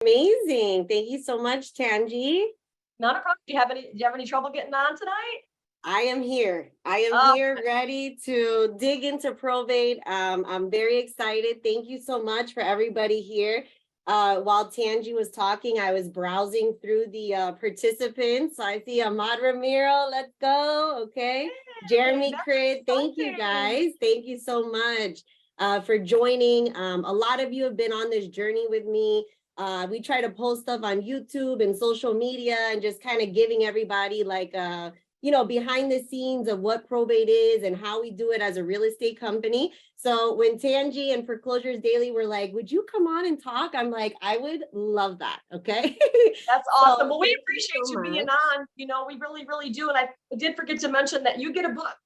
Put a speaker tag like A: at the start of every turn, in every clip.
A: Amazing. Thank you so much, Tanji.
B: Not a problem. Do you have any trouble getting on tonight?
A: I am here. I am
B: Oh,
A: here ready to dig into probate. I'm very excited. Thank you so much for everybody here. While Tanji was talking, I was browsing through the participants. So I see Ahmad Ramiro. Let's go. Okay. Jeremy
B: that's
A: Crit. Thank you
B: exciting.
A: guys. Thank you so much for joining. A lot of you have been on this journey with me. We try to post stuff on YouTube and social media and just kind of giving everybody like behind the scenes of what probate is and how we do it as a real estate company. So when Tanji and Foreclosures Daily were like, would you come on and talk? I'm like, I would love that. Okay.
B: That's
A: So
B: awesome. Well, we
A: thank you
B: appreciate
A: so
B: you being
A: much.
B: on. We really, really do. And I did forget to mention that you get a book.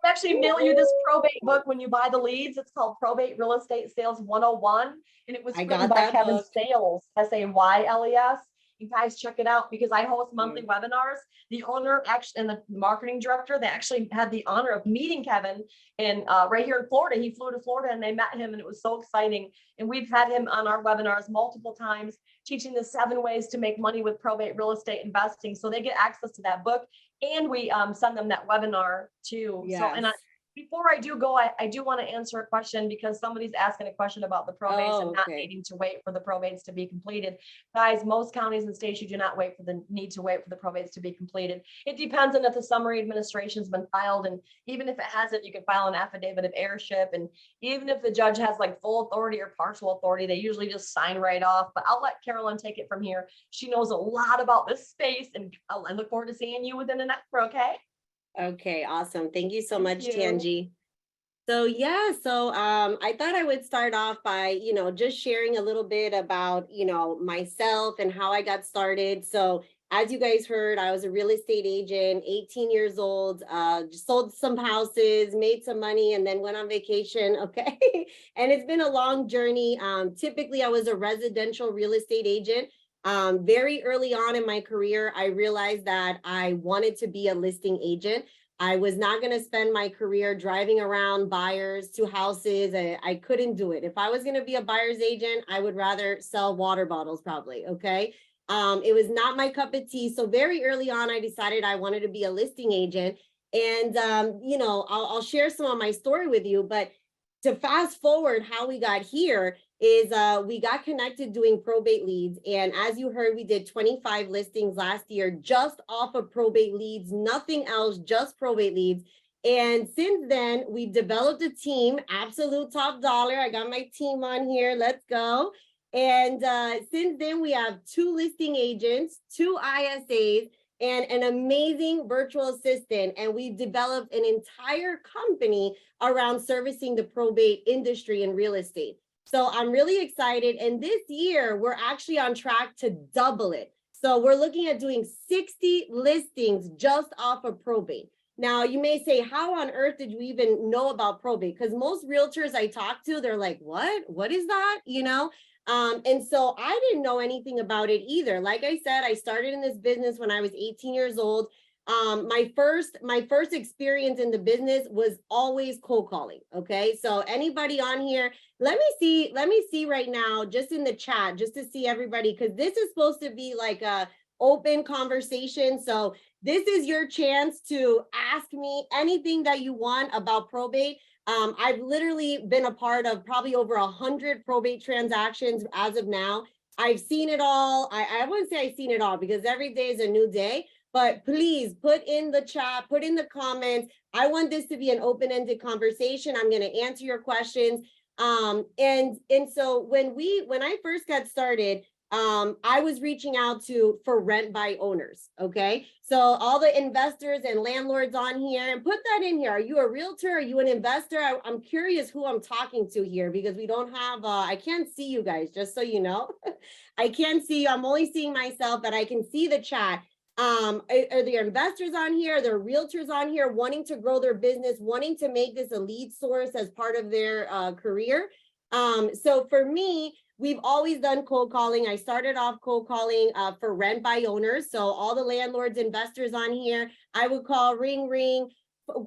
B: I actually mail you this probate book when you buy the leads. It's called Probate Real Estate Sales 101. And it was
A: I
B: written
A: got
B: by
A: that
B: Kevin
A: book.
B: Sayles, Sayles. You guys check it out because I host monthly
A: Yeah.
B: webinars. The owner actually and the marketing director, they actually had the honor of meeting Kevin in right here in Florida. He flew to Florida and they met him, and it was so exciting. And we've had him on our webinars multiple times, teaching the 7 ways to make money with probate real estate investing. So they get access to that book, and we send them that webinar too. So,
A: Yes.
B: before I do go, I do want to answer a question because somebody's asking a question about the probates and not
A: Okay.
B: needing to wait for the probates to be completed. Guys, most counties and states, you do not wait for the need to wait for the probates to be completed. It depends on if the summary administration's been filed, and even if it hasn't, you can file an affidavit of heirship. And even if the judge has like full authority or partial authority, they usually just sign right off. But I'll let Carolyn take it from here. She knows a lot about this space, and I look forward to seeing you within an hour. Okay.
A: Okay. Awesome. Thank you so
B: Thank
A: much,
B: you.
A: Tanji. So I thought I would start off by, just sharing a little bit about, myself and how I got started. So as you guys heard, I was a real estate agent, 18 years old, just sold some houses, made some money, and then went on vacation. Okay. And it's been a long journey. Typically I was a residential real estate agent. Very early on in my career, I realized that I wanted to be a listing agent. I was not going to spend my career driving around buyers to houses. I couldn't do it. If I was going to be a buyer's agent, I would rather sell water bottles probably. Okay. It was not my cup of tea. So very early on, I decided I wanted to be a listing agent. And, I'll share some of my story with you, but to fast forward how we got here is we got connected doing probate leads. And as you heard, we did 25 listings last year just off of probate leads, nothing else, just probate leads. And since then, we've developed a team, Absolute Top Dollar. I got my team on here. Let's go. And since then, we have 2 listing agents, 2 ISAs, and an amazing virtual assistant. And we've developed an entire company around servicing the probate industry in real estate. So I'm really excited. And this year, we're actually on track to double it. So we're looking at doing 60 listings just off of probate. Now, you may say, how on earth did you even know about probate? Because most realtors I talk to, they're like, what? What is that? And so I didn't know anything about it either. Like I said, I started in this business when I was 18 years old. My first experience in the business was always cold calling. Okay. So anybody on here, let me see right now, just in the chat, just to see everybody, because this is supposed to be like a open conversation. So this is your chance to ask me anything that you want about probate. I've literally been a part of probably over 100 probate transactions as of now. I've seen it all. I wouldn't say I've seen it all because every day is a new day, but please put in the chat, put in the comments. I want this to be an open-ended conversation. I'm going to answer your questions. And so when I first got started, I was reaching out for rent by owners. Okay. So all the investors and landlords on here, and put that in here. Are you a realtor? Are you an investor? I'm curious who I'm talking to here because we don't have, I can't see you guys, just so you know. I can't see you. I'm only seeing myself, but I can see the chat. Are there investors on here? Are there realtors on here wanting to grow their business, wanting to make this a lead source as part of their career? So for me, we've always done cold calling. I started off cold calling for rent by owners. So all the landlords, investors on here, I would call, ring, ring.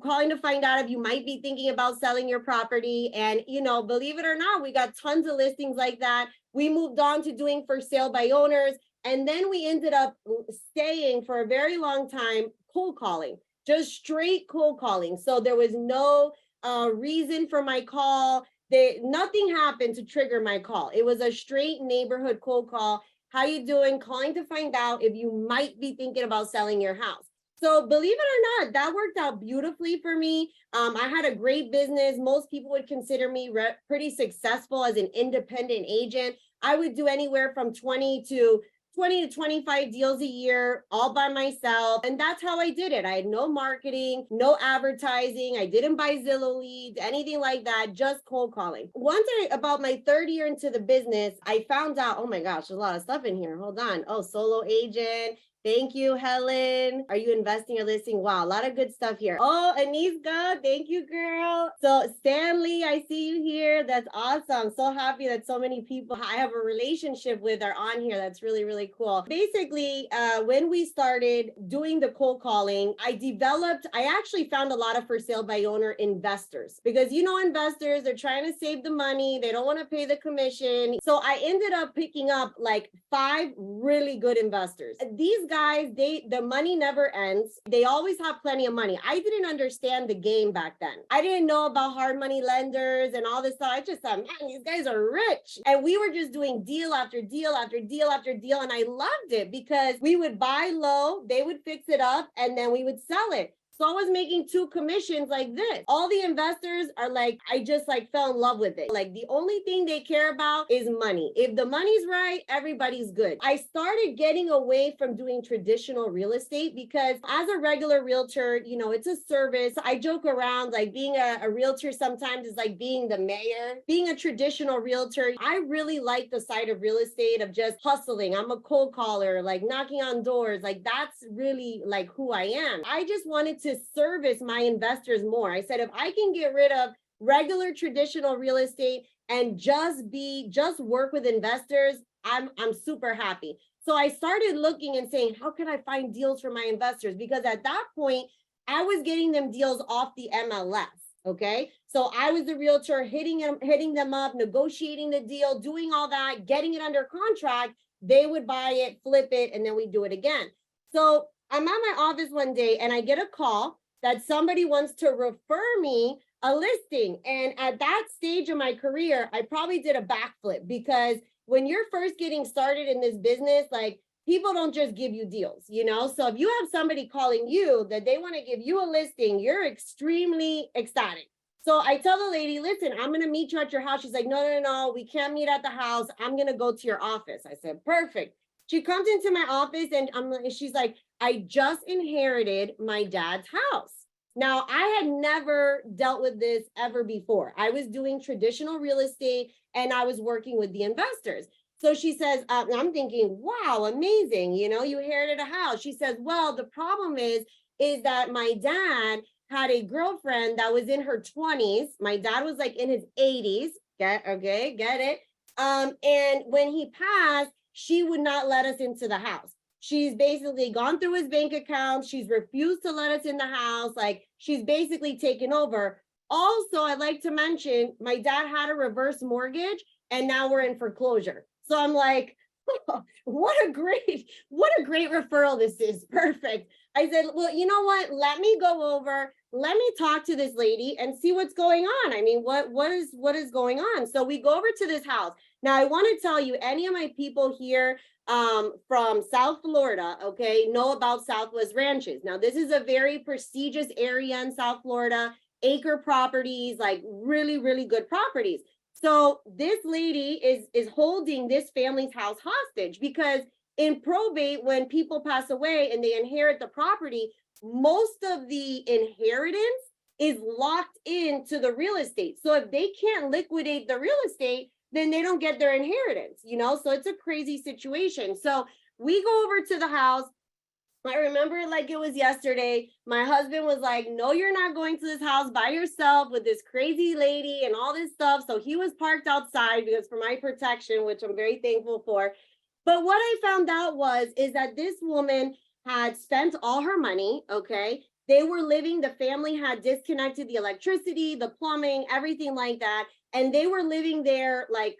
A: calling to find out if you might be thinking about selling your property. And, believe it or not, we got tons of listings like that. We moved on to doing for sale by owners. And then we ended up staying for a very long time cold calling, just straight cold calling. So there was no reason for my call. Nothing happened to trigger my call. It was a straight neighborhood cold call. How you doing? Calling to find out if you might be thinking about selling your house. So believe it or not, that worked out beautifully for me. I had a great business. Most people would consider me pretty successful as an independent agent. I would do anywhere from 20 to 25 deals a year all by myself. And that's how I did it. I had no marketing, no advertising. I didn't buy Zillow leads, anything like that, just cold calling. About my third year into the business, I found out, oh my gosh, there's a lot of stuff in here. Hold on. Oh, solo agent. Thank you, Helen. Are you investing or listing? Wow, a lot of good stuff here. Oh, Aniska, thank you, girl. So Stanley, I see you here. That's awesome. So happy that so many people I have a relationship with are on here. That's really, really cool. Basically, when we started doing the cold calling, I actually found a lot of for sale by owner investors because, investors, they're trying to save the money. They don't want to pay the commission. So I ended up picking up like 5 really good investors. These guys, the money never ends. They always have plenty of money. I didn't understand the game back then. I didn't know about hard money lenders and all this stuff. I just thought, man, these guys are rich. And we were just doing deal after deal after deal after deal. And I loved it because we would buy low, they would fix it up, and then we would sell it. So I was making 2 commissions like this. All the investors are like, I just like fell in love with it. Like the only thing they care about is money. If the money's right, everybody's good. I started getting away from doing traditional real estate because as a regular realtor, it's a service. I joke around like being a realtor sometimes is like being the mayor. Being a traditional realtor, I really like the side of real estate of just hustling. I'm a cold caller, like knocking on doors. Like that's really like who I am. I just wanted to service my investors more. I said, if I can get rid of regular traditional real estate and just work with investors, I'm super happy. So I started looking and saying, how can I find deals for my investors? Because at that point, I was getting them deals off the MLS. Okay. So I was the realtor hitting them up, negotiating the deal, doing all that, getting it under contract. They would buy it, flip it, and then we do it again. So I'm at my office one day and I get a call that somebody wants to refer me a listing. And at that stage of my career, I probably did a backflip because when you're first getting started in this business, like people don't just give you deals, So if you have somebody calling you that they want to give you a listing, you're extremely ecstatic. So I tell the lady, listen, I'm going to meet you at your house. She's like, no, we can't meet at the house. I'm going to go to your office. I said, perfect. She comes into my office and she's like, I just inherited my dad's house. Now, I had never dealt with this ever before. I was doing traditional real estate and I was working with the investors. So she says, I'm thinking, wow, amazing. You inherited a house. She says, well, the problem is that my dad had a girlfriend that was in her 20s. My dad was like in his 80s. Get it? And when he passed, she would not let us into the house. She's basically gone through his bank account. She's refused to let us in the house. Like she's basically taken over. Also, I'd like to mention my dad had a reverse mortgage and now we're in foreclosure. So I'm like, oh, what a great referral this is. Perfect. I said, well, you know what? Let me go over. Let me talk to this lady and see what's going on. I mean, what is going on? So we go over to this house. Now, I want to tell you, any of my people here from South Florida, okay, know about Southwest Ranches. Now, this is a very prestigious area in South Florida, acre properties, like really, really good properties. So this lady is holding this family's house hostage because in probate, when people pass away and they inherit the property, most of the inheritance is locked into the real estate. So if they can't liquidate the real estate, then they don't get their inheritance, so it's a crazy situation. So we go over to the house. I remember it like it was yesterday. My husband was like, no, you're not going to this house by yourself with this crazy lady and all this stuff. So he was parked outside because for my protection, which I'm very thankful for. But what I found out is that this woman had spent all her money, okay? They were living, the family had disconnected the electricity, the plumbing, everything like that. And they were living there like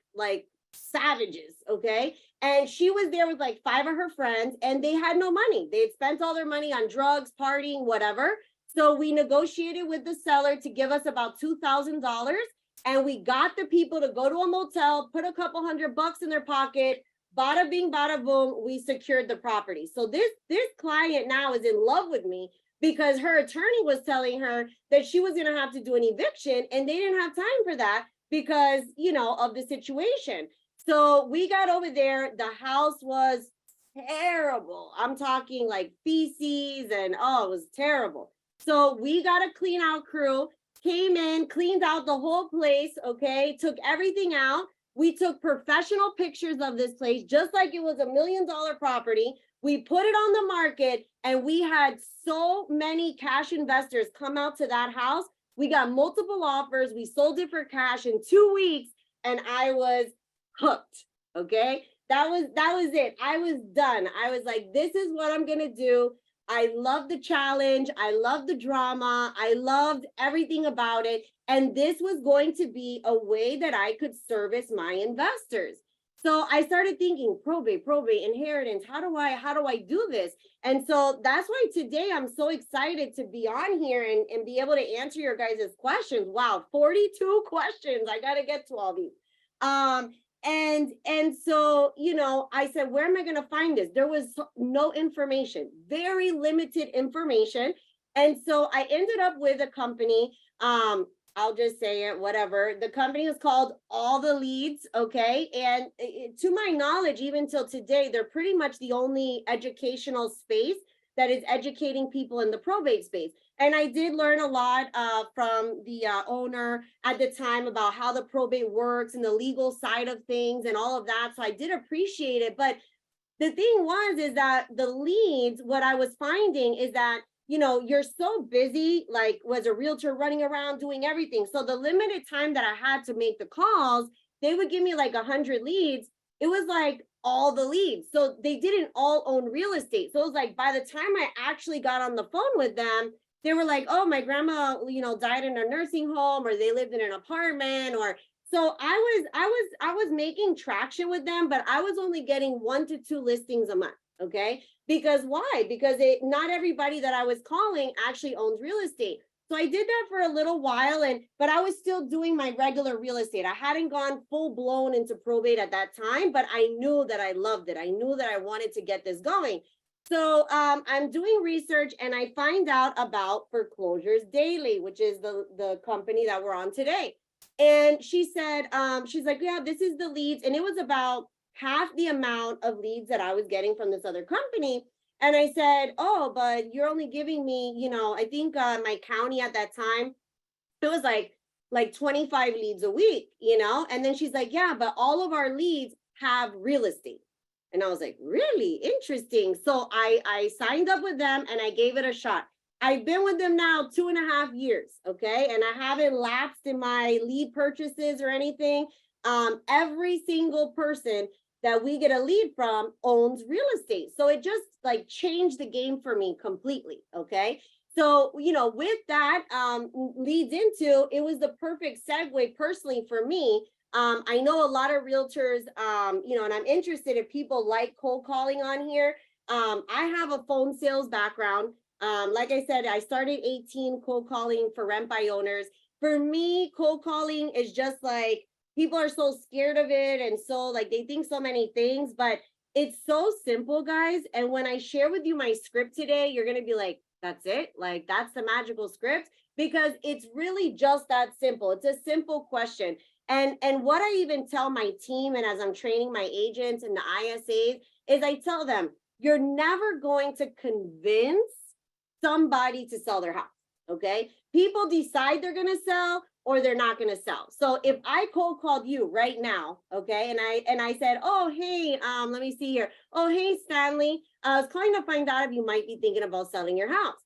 A: savages, okay? And she was there with like 5 of her friends, and they had no money. They had spent all their money on drugs, partying, whatever. So we negotiated with the seller to give us about $2,000, and we got the people to go to a motel, put a couple $100 in their pocket, bada bing, bada boom, we secured the property. So this client now is in love with me because her attorney was telling her that she was going to have to do an eviction, and they didn't have time for that because, you know, of the situation. So we got over there. The house was terrible. I'm talking like feces, and oh, it was terrible. So we got a clean out crew, came in, cleaned out the whole place, okay, took everything out. We took professional pictures of this place, just like it was $1 million property. We put it on the market, and we had so many cash investors come out to that house. We got multiple offers. We sold it for cash in 2 weeks, and I was hooked. Okay. That was it. I was done. I was like, this is what I'm going to do. I love the challenge. I love the drama. I loved everything about it. And this was going to be a way that I could service my investors. So I started thinking probate, inheritance. How do I do this? And so that's why today I'm so excited to be on here and be able to answer your guys' questions. Wow, 42 questions. I got to get to all these. And so, you know, I said, where am I going to find this? There was no information, very limited information. And so I ended up with a company. I'll just say it, whatever. The company is called All the Leads. Okay. And to my knowledge, even till today, they're pretty much the only educational space that is educating people in the probate space. And I did learn a lot from the owner at the time about how the probate works and the legal side of things and all of that. So I did appreciate it. But the thing is that the leads, what I was finding is that, you know, you're so busy, like was a realtor running around doing everything. So the limited time that I had to make the calls, they would give me like 100 leads. It was like all the leads. So they didn't all own real estate. So it was like, by the time I actually got on the phone with them, they were like, oh, my grandma, you know, died in a nursing home, or they lived in an apartment, or so I was making traction with them, but I was only getting 1 to 2 listings a month. Okay. Because why? Because not everybody that I was calling actually owns real estate. So I did that for a little while, but I was still doing my regular real estate. I hadn't gone full blown into probate at that time, but I knew that I loved it. I knew that I wanted to get this going. So I'm doing research, and I find out about Foreclosures Daily, which is the company that we're on today. And she said, she's like, yeah, this is the leads. And it was about half the amount of leads that I was getting from this other company. And I said, oh, but you're only giving me, you know, I think my county at that time, it was like 25 leads a week, you know? And then she's like, yeah, but all of our leads have real estate. And I was like, really interesting. So I signed up with them, and I gave it a shot. I've been with them now 2.5 years. Okay. And I haven't lapsed in my lead purchases or anything. Every single person that we get a lead from owns real estate. So it just like changed the game for me completely. Okay. So, you know, with that leads into, it was the perfect segue personally for me. I know a lot of realtors, you know, and I'm interested if people like cold calling on here. I have a phone sales background. Like I said, I started 18 cold calling for rent by owners. For me, cold calling is just like, people are so scared of it, and so like they think so many things, but it's so simple, guys. And when I share with you my script today, you're going to be like, that's it? Like, that's the magical script? Because it's really just that simple. It's a simple question. And what I even tell my team, and as I'm training my agents and the ISAs, is I tell them, you're never going to convince somebody to sell their house. Okay. People decide they're going to sell or they're not going to sell. So if I cold called you right now, okay, and I said, oh, hey, let me see here. Oh, hey, Stanley, I was calling to find out if you might be thinking about selling your house.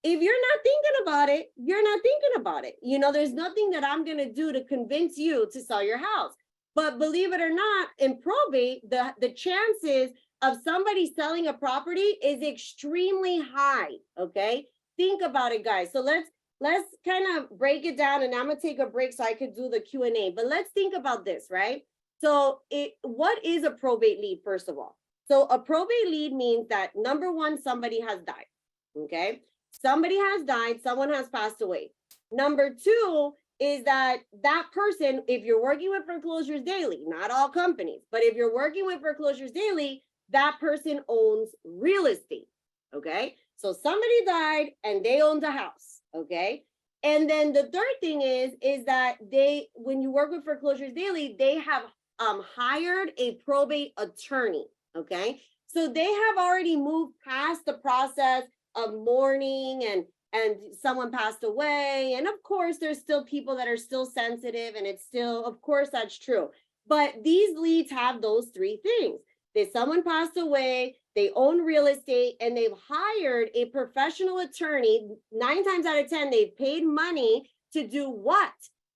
A: If you're not thinking about it, you're not thinking about it. You know, there's nothing that I'm going to do to convince you to sell your house. But believe it or not, in probate, the chances of somebody selling a property is extremely high. Okay. think about it, guys. So let's kind of break it down, and I'm gonna take a break so I could do the Q&A. But let's think about this, right? So what is a probate lead, first of all? So a probate lead means that, number one, somebody has died. Okay. Somebody has died, someone has passed away. Number two is that that person, if you're working with Foreclosures Daily, not all companies, but if you're working with Foreclosures Daily, that person owns real estate. Okay. So somebody died and they owned a house. Okay. And then the third thing is that when you work with Foreclosures Daily, they have hired a probate attorney. Okay. So they have already moved past the process of mourning and someone passed away. And of course, there's still people that are still sensitive, and it's still, of course, that's true. But these leads have those three things. Someone passed away, they own real estate, and they've hired a professional attorney. 9 times out of 10, they've paid money to do what?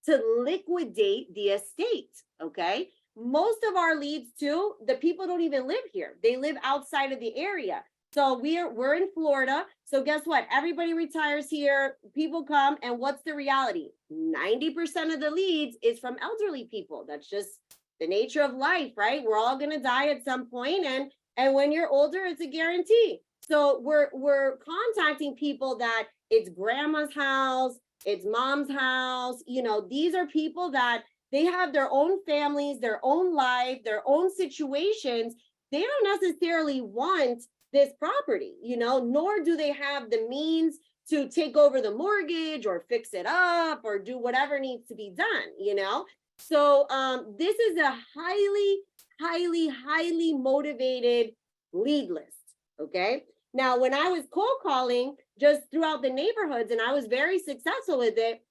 A: To liquidate the estate. Okay. Most of our leads too, the people don't even live here. They live outside of the area. So we're in Florida. So guess what? Everybody retires here. People come, and what's the reality? 90% of the leads is from elderly people. That's just the nature of life, right? We're all going to die at some point, and when you're older, it's a guarantee. So we're contacting people that it's grandma's house, it's mom's house. You know, these are people that they have their own families, their own life, their own situations. They don't necessarily want this property, you know, nor do they have the means to take over the mortgage or fix it up or do whatever needs to be done, you know. So this is a highly motivated lead list. Okay. Now, when I was cold calling just throughout the neighborhoods, and I was very successful with it,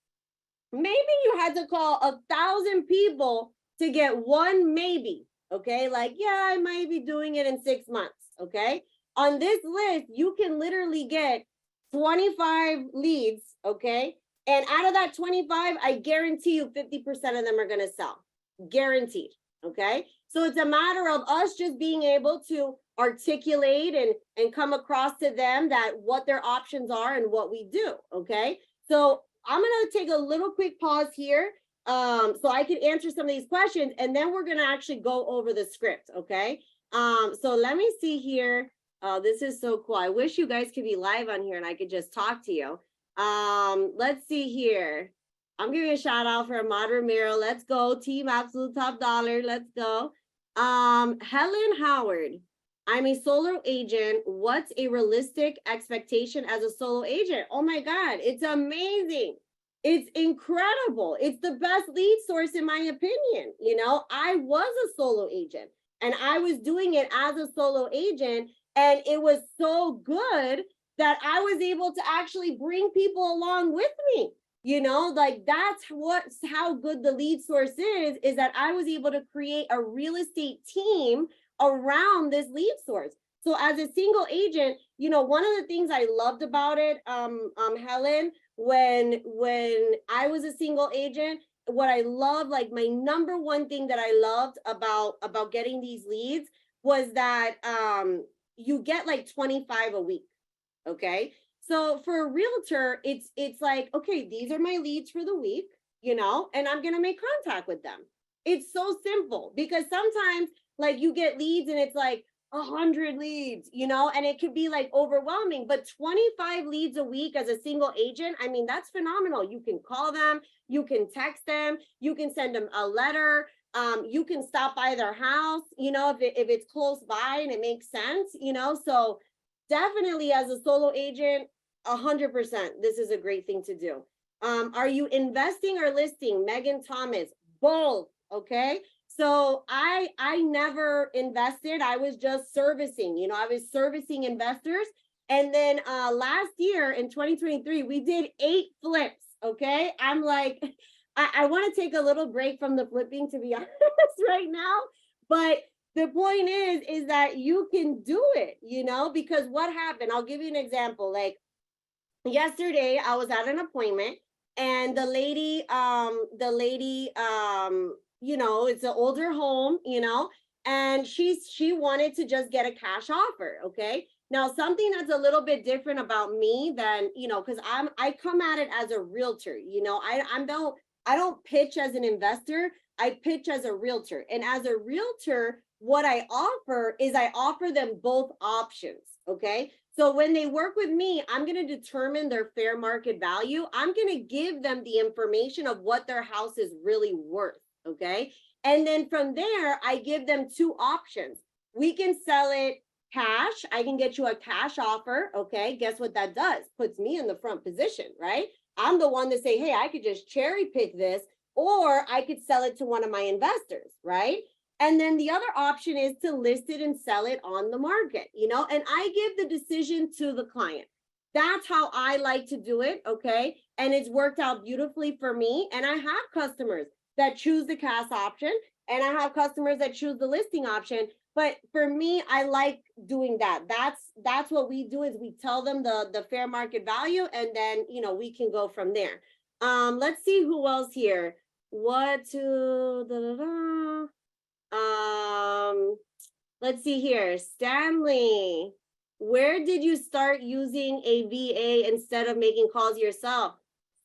A: maybe you had to call 1,000 people to get one maybe. Okay. Like, yeah, I might be doing it in 6 months. Okay. On this list, you can literally get 25 leads. Okay. And out of that 25, I guarantee you 50% of them are going to sell. Guaranteed. Okay. So it's a matter of us just being able to articulate and come across to them that what their options are and what we do. Okay. So I'm going to take a little quick pause here so I can answer some of these questions, and then we're going to actually go over the script. Okay. So let me see here. This is so cool. I wish you guys could be live on here and I could just talk to you. Let's see here. I'm giving a shout out for Ahmad Ramiro. Let's go. Team Absolute Top Dollar. Let's go. Helen Howard. I'm a solo agent. What's a realistic expectation as a solo agent? Oh my God, it's amazing. It's incredible. It's the best lead source in my opinion. You know, I was a solo agent and I was doing it as a solo agent, and it was so good that I was able to actually bring people along with me. You know, like that's how good the lead source is that I was able to create a real estate team around this lead source. So as a single agent, you know, one of the things I loved about it, Helen, when I was a single agent, what I love, like my number one thing that I loved about getting these leads was that you get like 25 a week. Okay. So for a realtor, it's like, okay, these are my leads for the week, you know, and I'm going to make contact with them. It's so simple, because sometimes like you get leads and it's like 100 leads, you know, and it could be like overwhelming, but 25 leads a week as a single agent, I mean, that's phenomenal. You can call them, you can text them, you can send them a letter. You can stop by their house, you know, if it's close by and it makes sense, you know, so definitely as a solo agent, 100%, this is a great thing to do. Are you investing or listing? Megan Thomas, both. Okay. So I never invested. I was just servicing, you know, I was servicing investors. And then last year in 2023, we did 8 flips. Okay. I'm like, I want to take a little break from the flipping, to be honest, right now. But the point is that you can do it, you know, because what happened? I'll give you an example. Like yesterday, I was at an appointment, and the lady, you know, it's an older home, you know, and she wanted to just get a cash offer. Okay. Now, something that's a little bit different about me than, because I come at it as a realtor, I don't pitch as an investor. I pitch as a realtor. And as a realtor, what I offer is I offer them both options. Okay. So when they work with me, I'm going to determine their fair market value. I'm going to give them the information of what their house is really worth. Okay. And then from there, I give them two options. We can sell it cash. I can get you a cash offer. Okay. Guess what that does? Puts me in the front position, right? I'm the one to say, hey, I could just cherry pick this, or I could sell it to one of my investors, right? And then the other option is to list it and sell it on the market, and I give the decision to the client. That's how I like to do it. Okay. And it's worked out beautifully for me. And I have customers that choose the cash option, and I have customers that choose the listing option. But for me, I like doing that. That's what we do, is we tell them the fair market value, and then we can go from there. Let's see who else here. Let's see here. Stanley, where did you start using a VA instead of making calls yourself?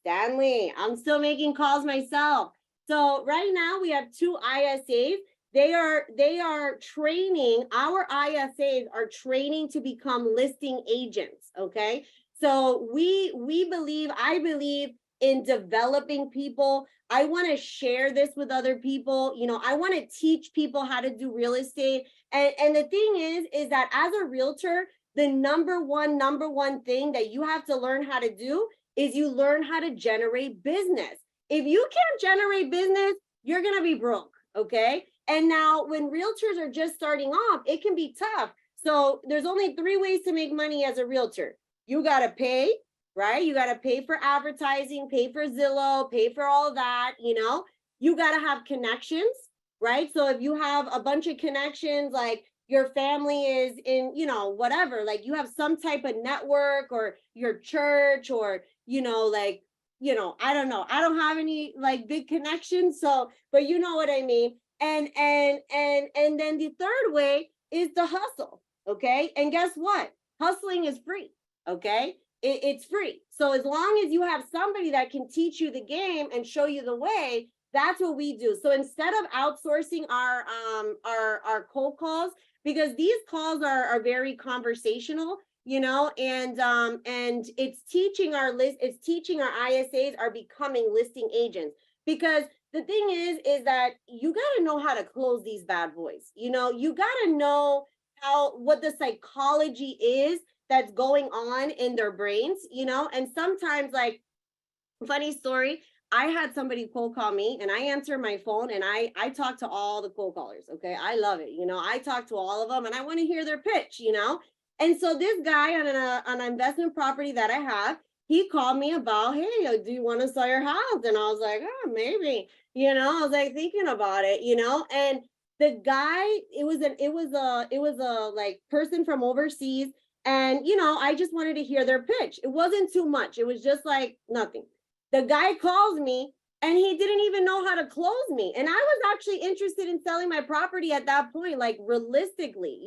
A: Stanley, I'm still making calls myself. So right now we have two ISAs. They are training, our ISAs are training to become listing agents. Okay. So I believe in developing people. I want to share this with other people. I want to teach people how to do real estate. And the thing is that as a realtor, the number one thing that you have to learn how to do is you learn how to generate business. If you can't generate business, you're going to be broke. Okay. And now when realtors are just starting off, it can be tough. So there's only 3 ways to make money as a realtor. You got to pay, right? You got to pay for advertising, pay for Zillow, pay for all that. You got to have connections, right? So if you have a bunch of connections, like your family is in, whatever, like you have some type of network, or your church, or, I don't know. I don't have any like big connections. So, but you know what I mean? And then the third way is the hustle. Okay. And guess what? Hustling is free. Okay. It's free. So as long as you have somebody that can teach you the game and show you the way, that's what we do. So instead of outsourcing our cold calls, because these calls are very conversational, and it's teaching our ISAs are becoming listing agents. Because the thing is that you got to know how to close these bad boys. You got to know what the psychology is that's going on in their brains, and sometimes, like, funny story, I had somebody cold call me, and I answer my phone, and I talk to all the cold callers. Okay. I love it. I talk to all of them, and I want to hear their pitch, and so this guy on an investment property that I have, he called me about, hey, do you want to sell your house? And I was like, oh, maybe, I was like thinking about it, and the guy, it was a like person from overseas. And, I just wanted to hear their pitch. It wasn't too much. It was just like nothing. The guy calls me, and he didn't even know how to close me. And I was actually interested in selling my property at that point, like realistically,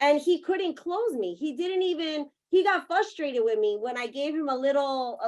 A: and he couldn't close me. He got frustrated with me when I gave him a little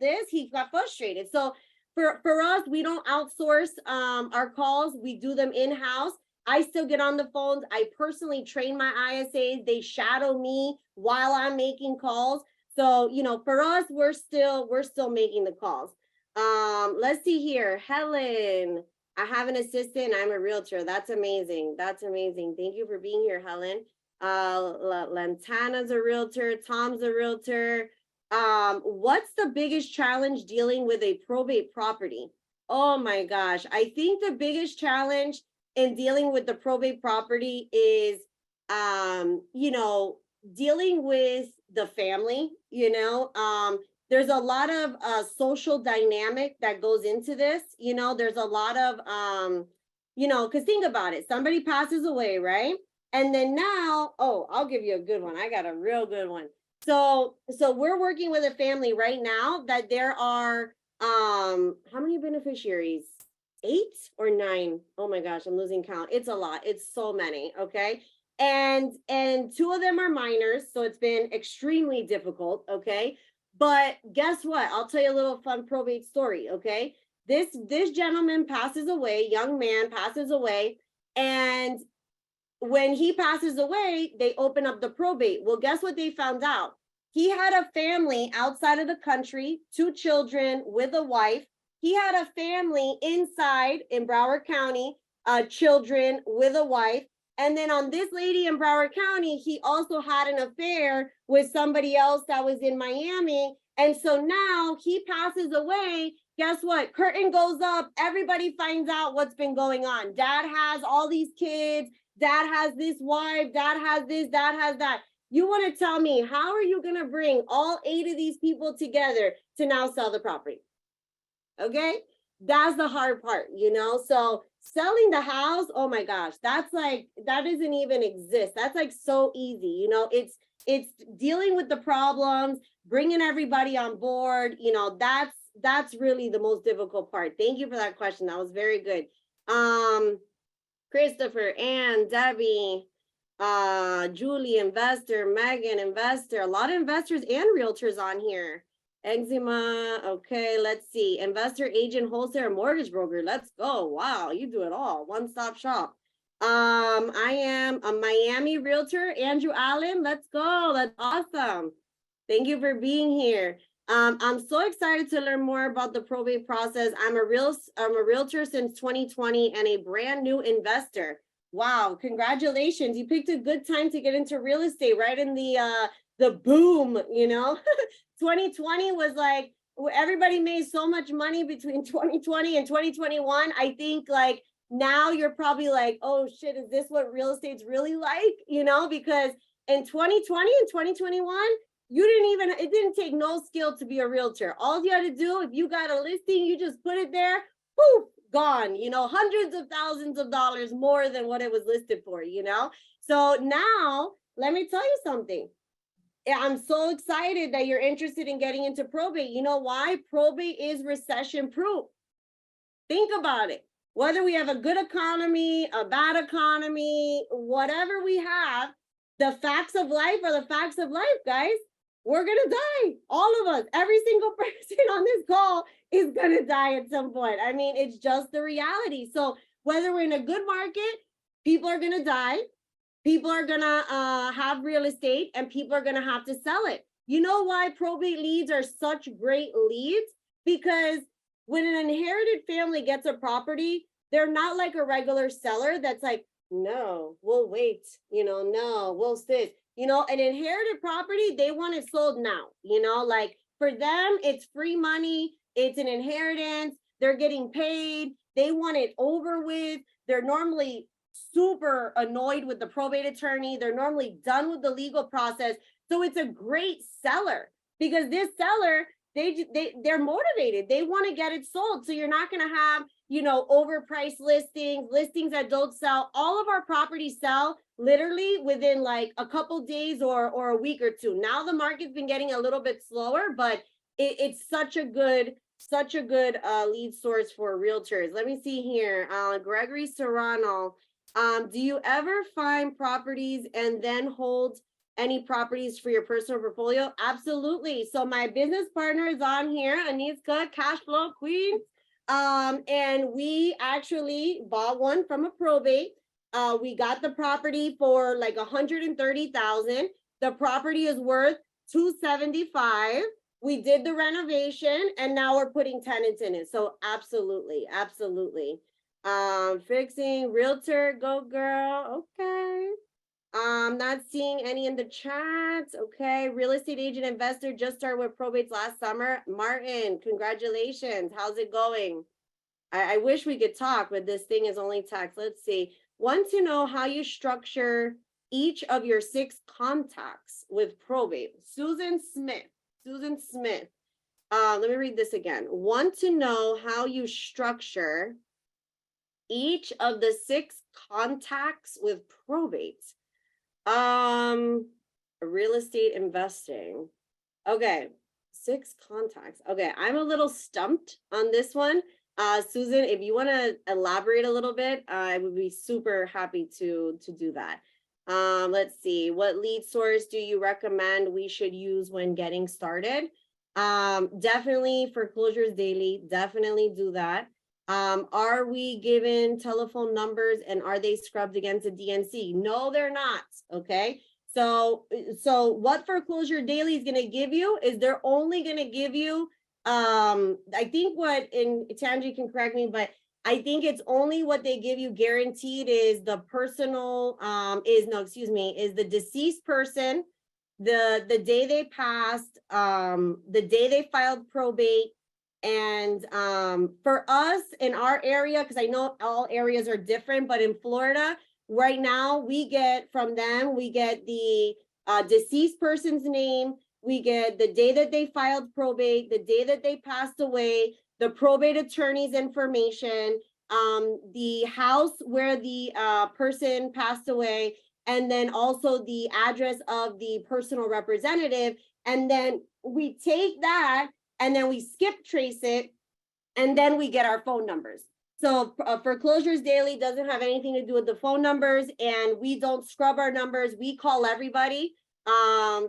A: this, he got frustrated. So for us, we don't outsource our calls. We do them in-house. I still get on the phones. I personally train my ISAs. They shadow me while I'm making calls. So, for us, we're still making the calls. Let's see here. Helen, I have an assistant. I'm a realtor. That's amazing. That's amazing. Thank you for being here, Helen. Lantana's a realtor. Tom's a realtor. What's the biggest challenge dealing with a probate property? Oh my gosh. I think the biggest challenge in dealing with the probate property is, dealing with the family, there's a lot of social dynamic that goes into this. There's a lot of, because think about it, somebody passes away, right? And then now, oh, I'll give you a good one. I got a real good one. So we're working with a family right now that there are, how many beneficiaries? 8 or 9? Oh my gosh, I'm losing count. It's a lot. It's so many. Okay. and two of them are minors, so it's been extremely difficult. Okay, but guess what? I'll tell you a little fun probate story. Okay, this gentleman passes away, young man passes away, and when he passes away, they open up the probate. Well, guess what they found out? He had a family outside of the country, 2 children with a wife. He had a family inside in Broward County, children with a wife. And then on this lady in Broward County, he also had an affair with somebody else that was in Miami. And so now he passes away. Guess what? Curtain goes up. Everybody finds out what's been going on. Dad has all these kids. Dad has this wife. Dad has this. Dad has that. You want to tell me, how are you going to bring all 8 of these people together to now sell the property? Okay, that's the hard part, you know? So selling the house, oh my gosh, that's like, that doesn't even exist. That's like so easy, you know? It's dealing with the problems, bringing everybody on board, you know, that's really the most difficult part. Thank you for that question. That was very good. Christopher, Ann, Debbie, Julie, investor, Megan, investor, a lot of investors and realtors on here. Eczema, okay, let's see. Investor, agent, wholesaler, mortgage broker. Let's go. Wow, you do it all. One-stop shop. I am a Miami realtor, Andrew Allen. Let's go. That's awesome. Thank you for being here. I'm so excited to learn more about the probate process. I'm a realtor since 2020 and a brand new investor. Wow, congratulations. You picked a good time to get into real estate, right in the boom, you know? 2020 was like, everybody made so much money between 2020 and 2021. I think like now you're probably like, oh shit, is this what real estate's really like? You know, because in 2020 and 2021, it didn't take no skill to be a realtor. All you had to do, if you got a listing, you just put it there, poof, gone, you know, hundreds of thousands of dollars more than what it was listed for, you know? So now, let me tell you something. I'm so excited that you're interested in getting into probate. You know why? Probate is recession proof. Think about it. Whether we have a good economy, a bad economy, whatever we have, the facts of life are the facts of life, guys. We're going to die. All of us, every single person on this call is going to die at some point. I mean, it's just the reality. So whether we're in a good market, people are going to die. People are going to have real estate and people are going to have to sell it. You know why probate leads are such great leads? Because when an inherited family gets a property, they're not like a regular seller that's like, no, we'll wait, you know, no, we'll sit. You know, an inherited property, they want it sold now, you know, like for them, it's free money, it's an inheritance, they're getting paid, they want it over with, they're normally super annoyed with the probate attorney, they're normally done with the legal process. So it's a great seller because this seller, they're motivated, they want to get it sold. So you're not going to have, you know, overpriced listings that don't sell. All of our properties sell literally within like a couple days or a week or two. Now the market's been getting a little bit slower, but it's such a good lead source for realtors. Let me see here. Gregory Serrano, do you ever find properties and then hold any properties for your personal portfolio? Absolutely. So my business partner is on here, Aniska, cash flow queen. And we actually bought one from a probate. We got the property for like 130,000. The property is worth 275. We did the renovation and now we're putting tenants in it. So absolutely, absolutely. Fixing realtor, go girl. Okay. Not seeing any in the chat. Okay. Real estate agent investor just started with probates last summer. Martin, congratulations. How's it going? I wish we could talk, but this thing is only text. Let's see. Want to know how you structure each of your 6 contacts with probate. Susan Smith. Let me read this again. Want to know how you structure each of the 6 contacts with probate. Real estate investing. Okay, 6 contacts. Okay, I'm a little stumped on this one. Susan, if you want to elaborate a little bit, I would be super happy to do that. Let's see, what lead source do you recommend we should use when getting started? Definitely Foreclosures Daily, definitely do that. Are we given telephone numbers and are they scrubbed against a DNC? No, they're not. Okay. So what Foreclosure Daily is going to give you is they're only going to give you, I think what, in Tanji can correct me, but I think it's only what they give you guaranteed is the personal, is the deceased person, the day they passed, the day they filed probate. And for us in our area, because I know all areas are different, but in Florida right now, we get from them, we get the deceased person's name, we get the day that they filed probate, the day that they passed away, the probate attorney's information, the house where the person passed away, and then also the address of the personal representative. And then we take that and then we skip trace it, and then we get our phone numbers. So Foreclosures Daily doesn't have anything to do with the phone numbers, and we don't scrub our numbers. We call everybody.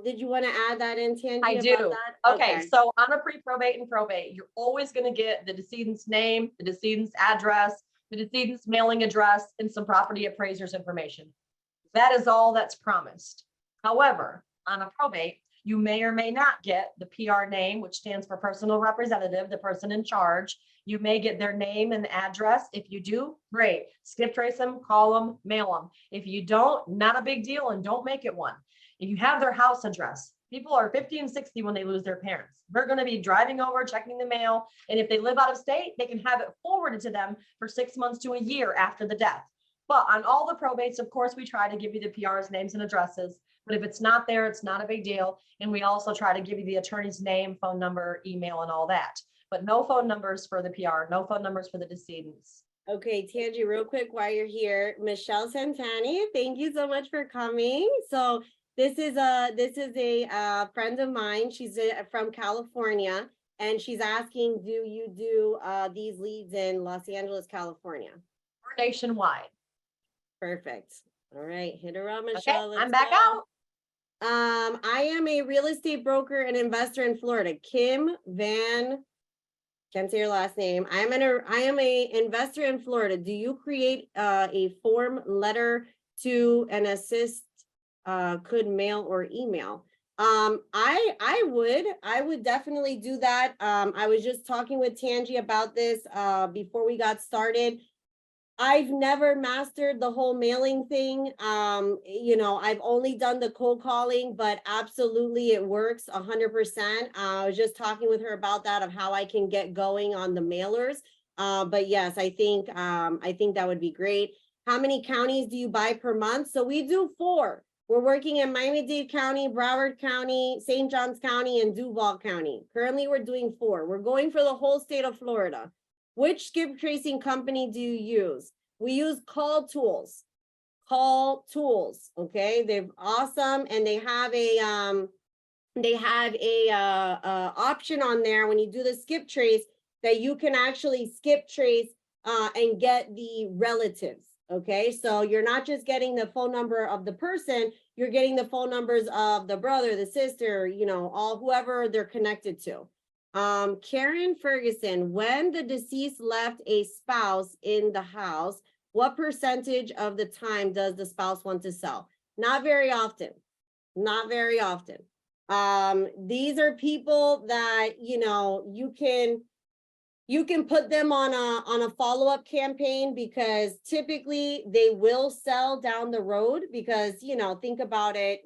A: Did you want to add that in, Tanji?
B: I do.
A: About that?
B: Okay, so on a pre-probate and probate, you're always going to get the decedent's name, the decedent's address, the decedent's mailing address, and some property appraiser's information. That is all that's promised. However, on a probate, you may or may not get the PR name, which stands for personal representative, the person in charge. You may get their name and address. If you do, great. Skip trace them, call them, mail them. If you don't, not a big deal, and don't make it one. If you have their house address, people are 50 and 60 when they lose their parents. They're going to be driving over, checking the mail. And if they live out of state, they can have it forwarded to them for 6 months to a year after the death. But on all the probates, of course, we try to give you the PR's names and addresses. But if it's not there, it's not a big deal. And we also try to give you the attorney's name, phone number, email, and all that. But no phone numbers for the PR, no phone numbers for the decedents.
A: Okay, Tanji, real quick while you're here, Michelle Santani, thank you so much for coming. So this is a friend of mine. She's from California, and she's asking, do you do these leads in Los Angeles, California?
B: We're nationwide.
A: Perfect. All right, hit her up, Michelle.
B: Okay, I'm back out.
A: I am a real estate broker and investor in Florida. Kim Van, can't say your last name. I am a investor in Florida. Do you create a form letter to an assist? Could mail or email? I would definitely do that. I was just talking with Tanji about this before we got started. I've never mastered the whole mailing thing. I've only done the cold calling, but absolutely it works 100%. I was just talking with her about that, of how I can get going on the mailers. But yes, I think that would be great. How many counties do you buy per month? So we do 4. We're working in Miami-Dade County, Broward County, St. Johns County, and Duval County. Currently, we're doing 4. We're going for the whole state of Florida. Which skip tracing company do you esse? We use Call Tools. Call Tools, okay? They're awesome, and they have a option on there when you do the skip trace that you can actually skip trace and get the relatives. Okay, so you're not just getting the phone number of the person, you're getting the phone numbers of the brother, the sister, all whoever they're connected to. Karen Ferguson, when the deceased left a spouse in the house, what percentage of the time does the spouse want to sell? Not very often. Not very often. These are people that, you can put them on a follow-up campaign, because typically they will sell down the road, because, think about it,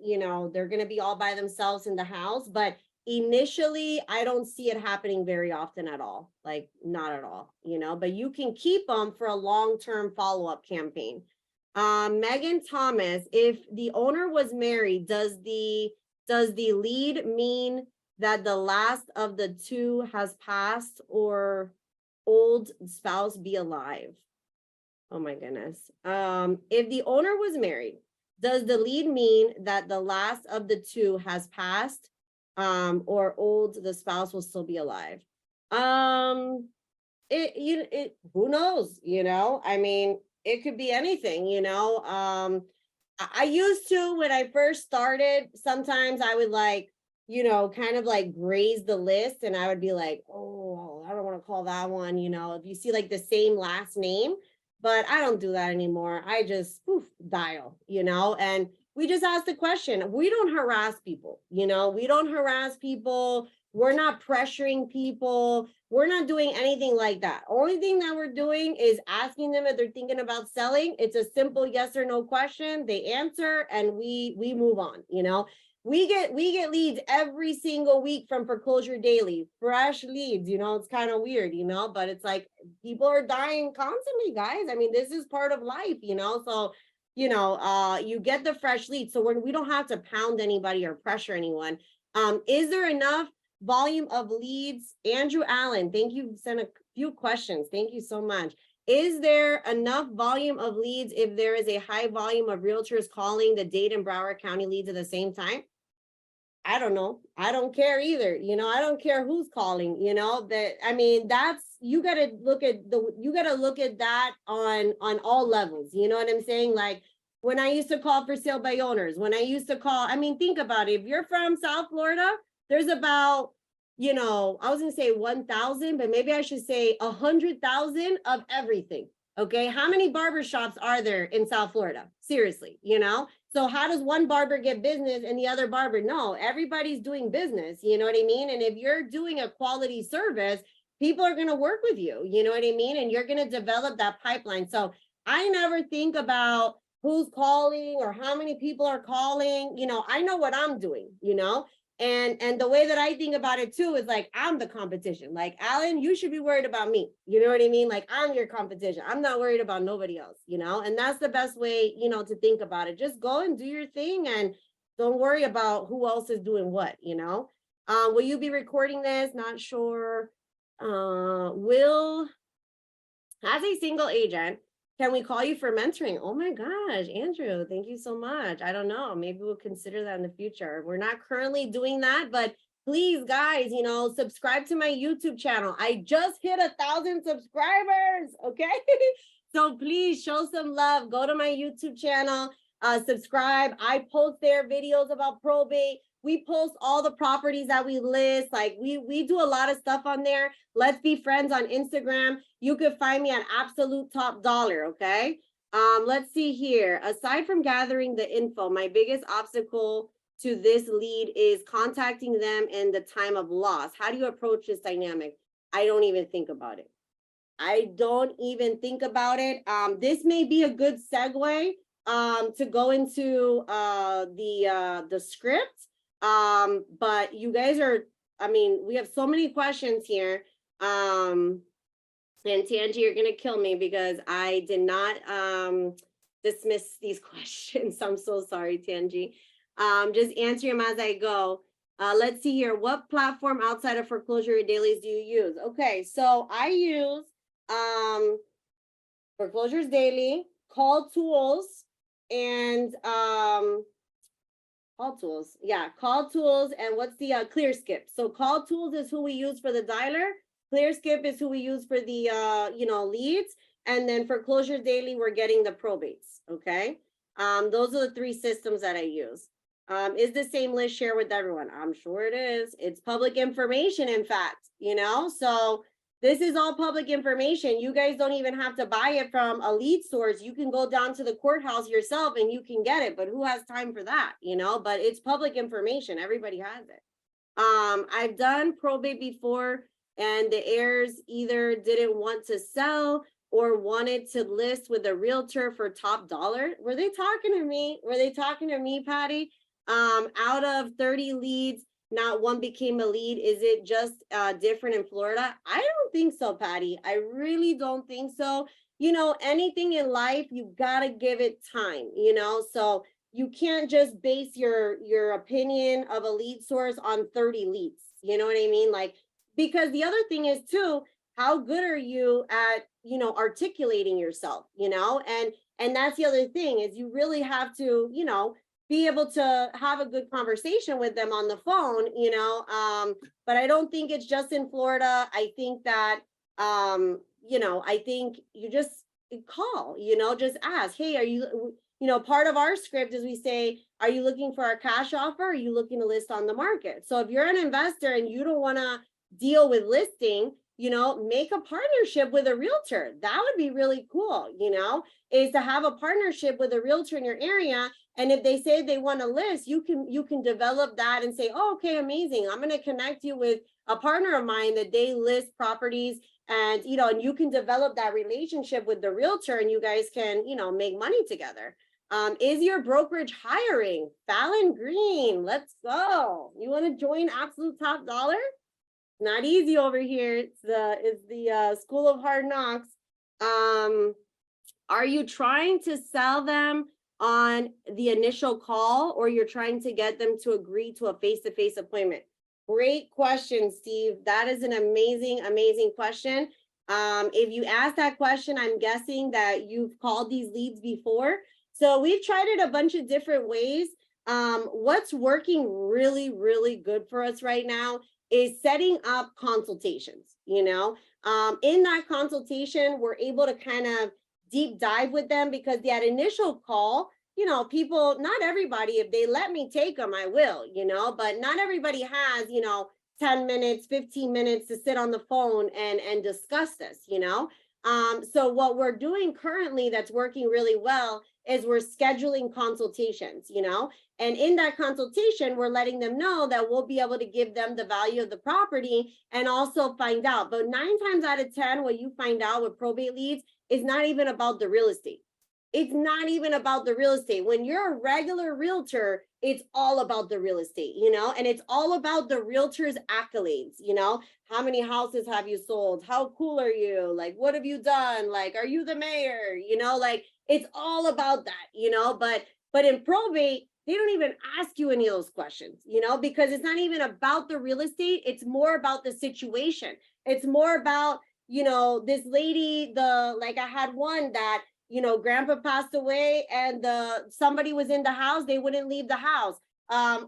A: they're going to be all by themselves in the house. But initially, I don't see it happening very often at all, like not at all, but you can keep them for a long-term follow-up campaign. Megan Thomas, if the owner was married, does the lead mean that the last of the 2 has passed, or old spouse be alive? Oh my goodness. If the owner was married, does the lead mean that the last of the 2 has passed, or old, the spouse will still be alive? Who knows, I mean, it could be anything, I used to, when I first started, sometimes I would like, kind of like graze the list and I would be like, oh, I don't want to call that one, if you see like the same last name, but I don't do that anymore. I just dial, and we just ask the question. We don't harass people, we don't harass people. We're not pressuring people. We're not doing anything like that. Only thing that we're doing is asking them if they're thinking about selling. It's a simple yes or no question. They answer and we move on, We get leads every single week from Foreclosure Daily, fresh leads, it's kind of weird, but it's like people are dying constantly, guys. I mean, this is part of life, so you get the fresh leads. So we don't have to pound anybody or pressure anyone. Is there enough volume of leads? Andrew Allen, thank you. Sent a few questions. Thank you so much. Is there enough volume of leads if there is a high volume of realtors calling the Dade and Broward County leads at the same time? I don't know. I don't care either. I don't care who's calling, that's, you got to look at that on all levels. You know what I'm saying? Like when I used to call for sale by owners, when I used to call, think about it. If you're from South Florida, there's about, I was gonna say 1,000, but maybe I should say 100,000 of everything. Okay. How many barbershops are there in South Florida? Seriously, So how does one barber get business and the other barber? No, everybody's doing business. You know what I mean? And if you're doing a quality service, people are going to work with you. You know what I mean? And you're going to develop that pipeline. So I never think about who's calling or how many people are calling. I know what I'm doing, and the way that I think about it too is like, I'm the competition. Like, Alan, you should be worried about me. You know what I mean? Like, I'm your competition. I'm not worried about nobody else, and that's the best way, to think about it. Just go and do your thing and don't worry about who else is doing what, Will you be recording this? Not sure. Will, as a single agent, can we call you for mentoring? Oh my gosh, Andrew, thank you so much. I don't know. Maybe we'll consider that in the future. We're not currently doing that, but please, guys, subscribe to my YouTube channel. I just hit 1,000 subscribers. Okay. So please show some love. Go to my YouTube channel, subscribe. I post there videos about probate. We post all the properties that we list. Like we do a lot of stuff on there. Let's be friends on Instagram. You could find me at absolutetopdollar. Okay. Let's see here. Aside from gathering the info, my biggest obstacle to this lead is contacting them in the time of loss. How do you approach this dynamic? I don't even think about it. I don't even think about it. This may be a good segue to go into the script. But you guys are, we have so many questions here. And Tangi, you're gonna kill me because I did not dismiss these questions. I'm so sorry, Tangi. Just answer them as I go. Let's see here. What platform outside of Foreclosure Dailies do you use? Okay, so I use Foreclosures Daily, Call Tools, and Call Tools. Yeah, Call Tools. And what's the Clear Skip? So Call Tools is who we use for the dialer. Clear Skip is who we use for the leads. And then Foreclosures Daily, we're getting the probates. Okay. Those are the three systems that I use. Is the same list shared with everyone? I'm sure it is. It's public information, in fact, so this is all public information. You guys don't even have to buy it from a lead source. You can go down to the courthouse yourself and you can get it, but who has time for that, but it's public information. Everybody has it. I've done probate before and the heirs either didn't want to sell or wanted to list with a realtor for top dollar. Were they talking to me? Were they talking to me, Patty? Out of 30 leads, not one became a lead. Is it just different in Florida? I don't think so, Patty. I really don't think so. Anything in life, you gotta give it time, so you can't just base your opinion of a lead source on 30 leads. You know what I mean? Like, because the other thing is too, how good are you at, articulating yourself, and that's the other thing is you really have to, be able to have a good conversation with them on the phone, but I don't think it's just in Florida. I think that, I think you just call, just ask, hey, are you, part of our script is we say, are you looking for a cash offer? Or are you looking to list on the market? So if you're an investor and you don't want to deal with listing, make a partnership with a realtor. That would be really cool, is to have a partnership with a realtor in your area. And if they say they want to list, you can develop that and say, oh, okay, amazing. I'm going to connect you with a partner of mine that they list properties, and, and you can develop that relationship with the realtor, and you guys can, make money together. Is your brokerage hiring? Fallon Green, let's go. You want to join Absolute Top Dollar? Not easy over here. It's the School of Hard Knocks. Are you trying to sell them on the initial call, or you're trying to get them to agree to a face-to-face appointment? Great question, Steve. That is an amazing, amazing question. If you ask that question, I'm guessing that you've called these leads before. So we've tried it a bunch of different ways. What's working really, really good for us right now is setting up consultations. In that consultation, we're able to kind of deep dive with them, because that initial call, people, not everybody, if they let me take them, I will, but not everybody has, 10 minutes, 15 minutes to sit on the phone and discuss this, so what we're doing currently that's working really well is we're scheduling consultations, and in that consultation, we're letting them know that we'll be able to give them the value of the property and also find out. But 9 times out of 10, what you find out with probate leads is not even about the real estate. It's not even about the real estate. When you're a regular realtor, it's all about the real estate, and it's all about the realtor's accolades, how many houses have you sold? How cool are you? Like, what have you done? Like, are you the mayor? Like, it's all about that, but in probate, they don't even ask you any of those questions, because it's not even about the real estate. It's more about the situation. It's more about, this lady, I had one that, grandpa passed away and somebody was in the house, they wouldn't leave the house.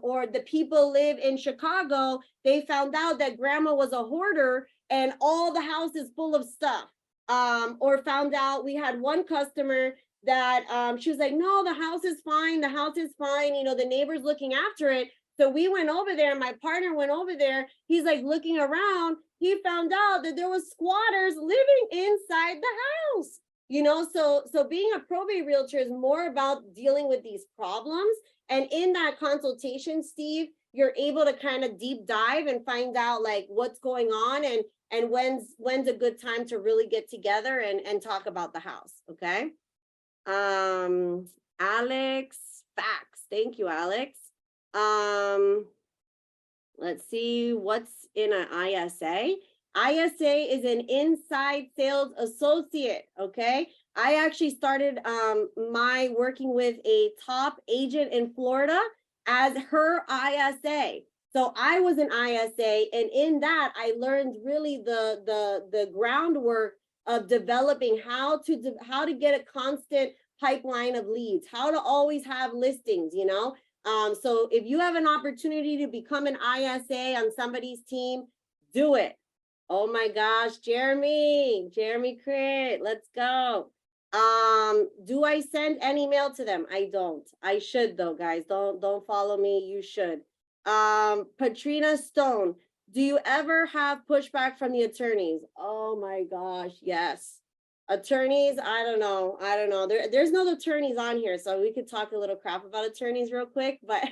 A: Or the people live in Chicago, they found out that grandma was a hoarder and all the house is full of stuff. Or found out, we had one customer that she was like, no, the house is fine. The house is fine. The neighbor's looking after it. So we went over there, my partner went over there. He's like looking around. He found out that there was squatters living inside the house. So being a probate realtor is more about dealing with these problems. And in that consultation, Steve, you're able to kind of deep dive and find out like what's going on and when's a good time to really get together and talk about the house. Okay. Alex Fax. Thank you, Alex. Let's see what's in an ISA. ISA is an inside sales associate. Okay. I actually started my working with a top agent in Florida as her ISA. So I was an ISA, and in that I learned really the groundwork of developing how to get a constant pipeline of leads, how to always have listings, so if you have an opportunity to become an ISA on somebody's team, do it. Oh my gosh, Jeremy Crit, let's go. Do I send an email to them? I don't. I should though, guys. Don't follow me. You should. Patrina Stone, do you ever have pushback from the attorneys? Oh my gosh, yes. Attorneys, I don't know. There's no attorneys on here, so we could talk a little crap about attorneys real quick, but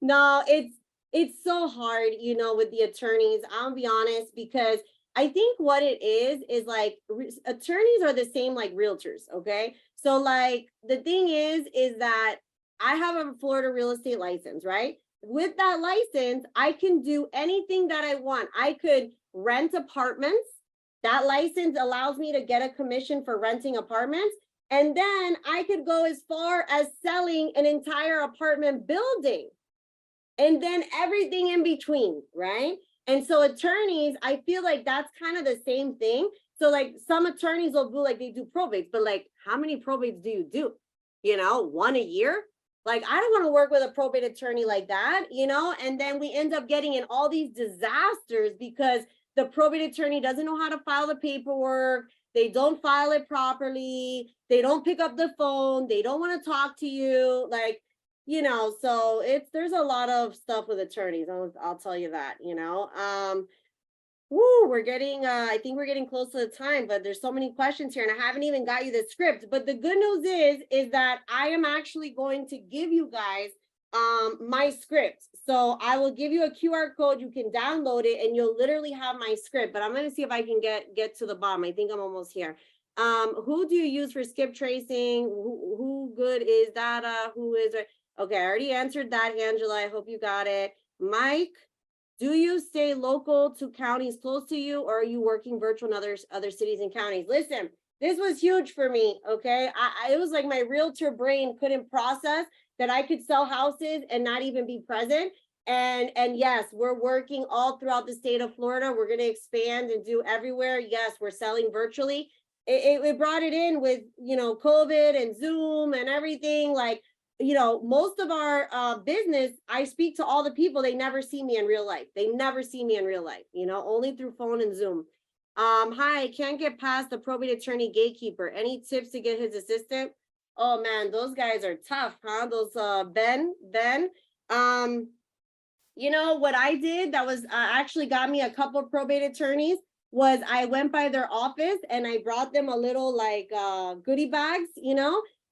A: no, it's so hard, with the attorneys. I'll be honest, because I think what it is like attorneys are the same like realtors. Okay. So like the thing is that I have a Florida real estate license, right? With that license, I can do anything that I want. I could rent apartments. That license allows me to get a commission for renting apartments. And then I could go as far as selling an entire apartment building. And then everything in between, right? And so attorneys, I feel like that's kind of the same thing. So like some attorneys will do like they do probates, but like how many probates do you do? One a year? Like I don't want to work with a probate attorney like that, and then we end up getting in all these disasters because the probate attorney doesn't know how to file the paperwork. they don't file it properly, they don't pick up the phone, they don't want to talk to you, like, so there's a lot of stuff with attorneys. I'll tell you that, Woo, I think we're getting close to the time, but there's so many questions here and I haven't even got you the script. But the good news is that I am actually going to give you guys my script. So I will give you a QR code, you can download it and you'll literally have my script, but I'm going to see if I can get to the bottom. I think I'm almost here. Who do you use for skip tracing? Who good is data? Who is it? Okay, I already answered that, Angela. I hope you got it. Mike, do you stay local to counties close to you, or are you working virtual in other cities and counties? Listen, this was huge for me, okay? It was like my realtor brain couldn't process that I could sell houses and not even be present. And yes, we're working all throughout the state of Florida. We're going to expand and do everywhere. Yes, we're selling virtually. It brought it in with, COVID and Zoom and everything. Like, most of our business, I speak to all the people, they never see me in real life. They never see me in real life, only through phone and Zoom. Hi, can't get past the probate attorney gatekeeper. Any tips to get his assistant? Oh man, those guys are tough, huh? Those Ben. What I did that was actually got me a couple of probate attorneys was I went by their office and I brought them a little like goodie bags,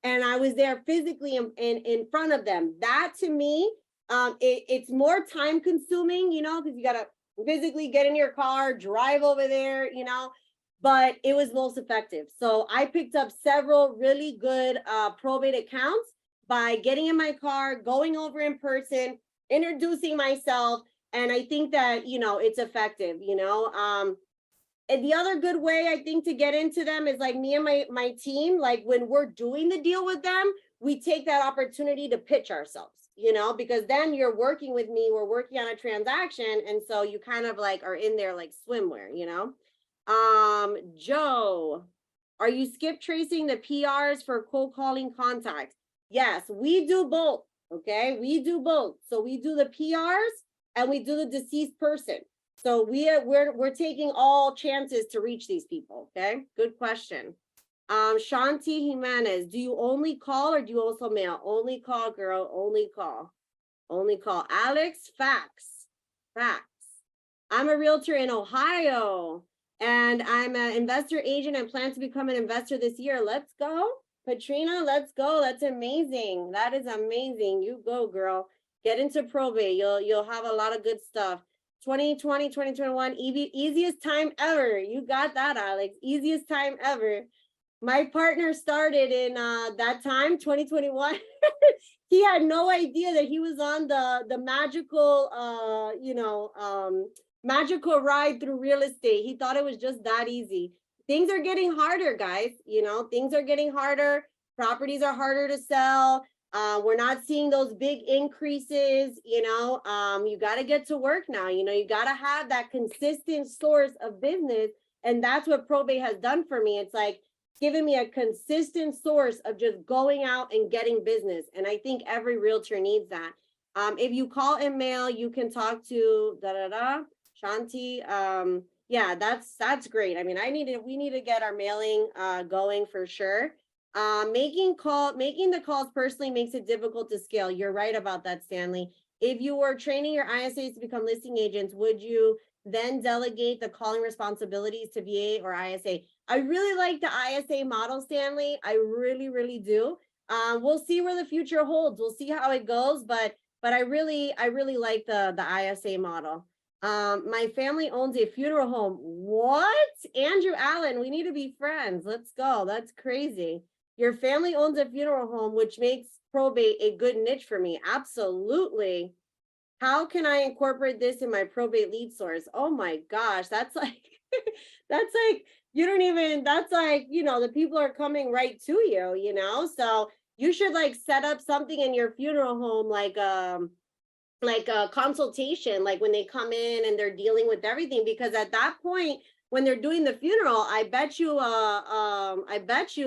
A: and I was there physically in front of them. That to me, it's more time consuming, because you got to physically get in your car, drive over there, but it was most effective. So I picked up several really good probate accounts by getting in my car, going over in person, introducing myself. And I think that, it's effective, and the other good way I think to get into them is like me and my team, like when we're doing the deal with them, we take that opportunity to pitch ourselves, because then you're working with me, we're working on a transaction. And so you kind of like are in there like swimwear, Joe, are you skip tracing the PRs for cold calling contacts? Yes, we do both. Okay, we do both. So we do the PRs and we do the deceased person. So we're taking all chances to reach these people. Okay, good question. Shanti Jimenez, do you only call or do you also mail? Only call, girl. Only call. Only call. Alex, facts. I'm a realtor in Ohio and I'm an investor agent and plan to become an investor this year. Let's go. Katrina, let's go. That's amazing. That is amazing. You go, girl. Get into probate. You'll have a lot of good stuff. 2020, 2021, easiest time ever. You got that, Alex. Easiest time ever. My partner started in that time, 2021. He had no idea that he was on the magical, magical ride through real estate. He thought it was just that easy. Things are getting harder, guys. Things are getting harder. Properties are harder to sell. We're not seeing those big increases, you got to get to work now. You got to have that consistent source of business. And that's what probate has done for me. It's like giving me a consistent source of just going out and getting business. And I think every realtor needs that. If you call and mail, you can talk to Shanti. Yeah, that's great. I mean, we need to get our mailing going for sure. Making the calls personally makes it difficult to scale. You're right about that, Stanley. If you were training your ISAs to become listing agents, would you then delegate the calling responsibilities to VA or ISA? I really like the ISA model, Stanley. I really, really do. We'll see where the future holds. We'll see how it goes, but I really like the ISA model. My family owns a funeral home. What? Andrew Allen, we need to be friends. Let's go. That's crazy. Your family owns a funeral home, which makes probate a good niche for me. Absolutely. How can I incorporate this in my probate lead source? Oh my gosh, that's like, you don't even, that's like, the people are coming right to you, so you should like set up something in your funeral home, like a consultation, like when they come in and they're dealing with everything, because at that point, when they're doing the funeral, I bet you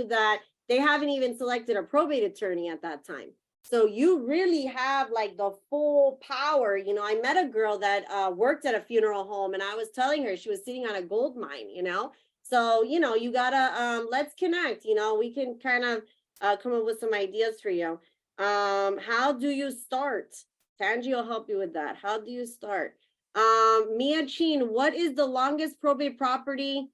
A: that they haven't even selected a probate attorney at that time. So you really have like the full power. I met a girl that worked at a funeral home and I was telling her she was sitting on a gold mine, So, you gotta, let's connect, we can kind of come up with some ideas for you. How do you start? Tangi will help you with that. How do you start? Mia Chin, what is the longest probate property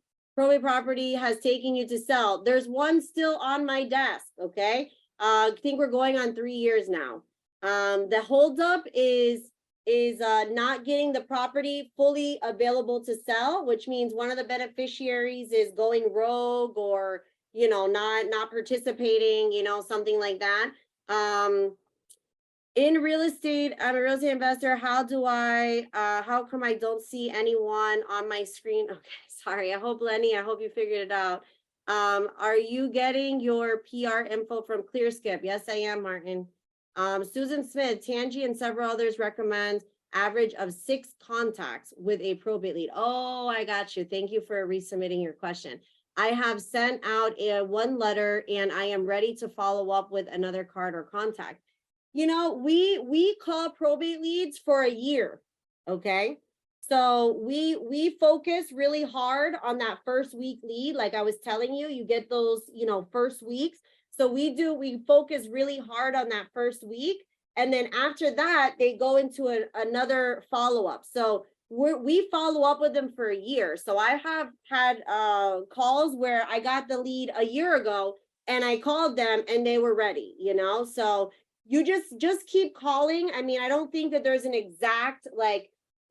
A: has taken you to sell? There's one still on my desk, okay? I think we're going on 3 years now. The holdup is not getting the property fully available to sell, which means one of the beneficiaries is going rogue or not participating, something like that. In real estate, I'm a real estate investor. How come I don't see anyone on my screen? Okay, sorry. I hope you figured it out. Are you getting your PR info from ClearSkip? Yes, I am, Martin. Susan Smith, Tangi and several others recommend average of 6 contacts with a probate lead. Oh, I got you. Thank you for resubmitting your question. I have sent out one letter and I am ready to follow up with another card or contact. We call probate leads for a year, okay? So we focus really hard on that first week lead. Like I was telling you, you get those, first weeks. So we focus really hard on that first week. And then after that, they go into another follow-up. So we follow up with them for a year. So I have had calls where I got the lead a year ago and I called them and they were ready, so you just keep calling. I mean, I don't think that there's an exact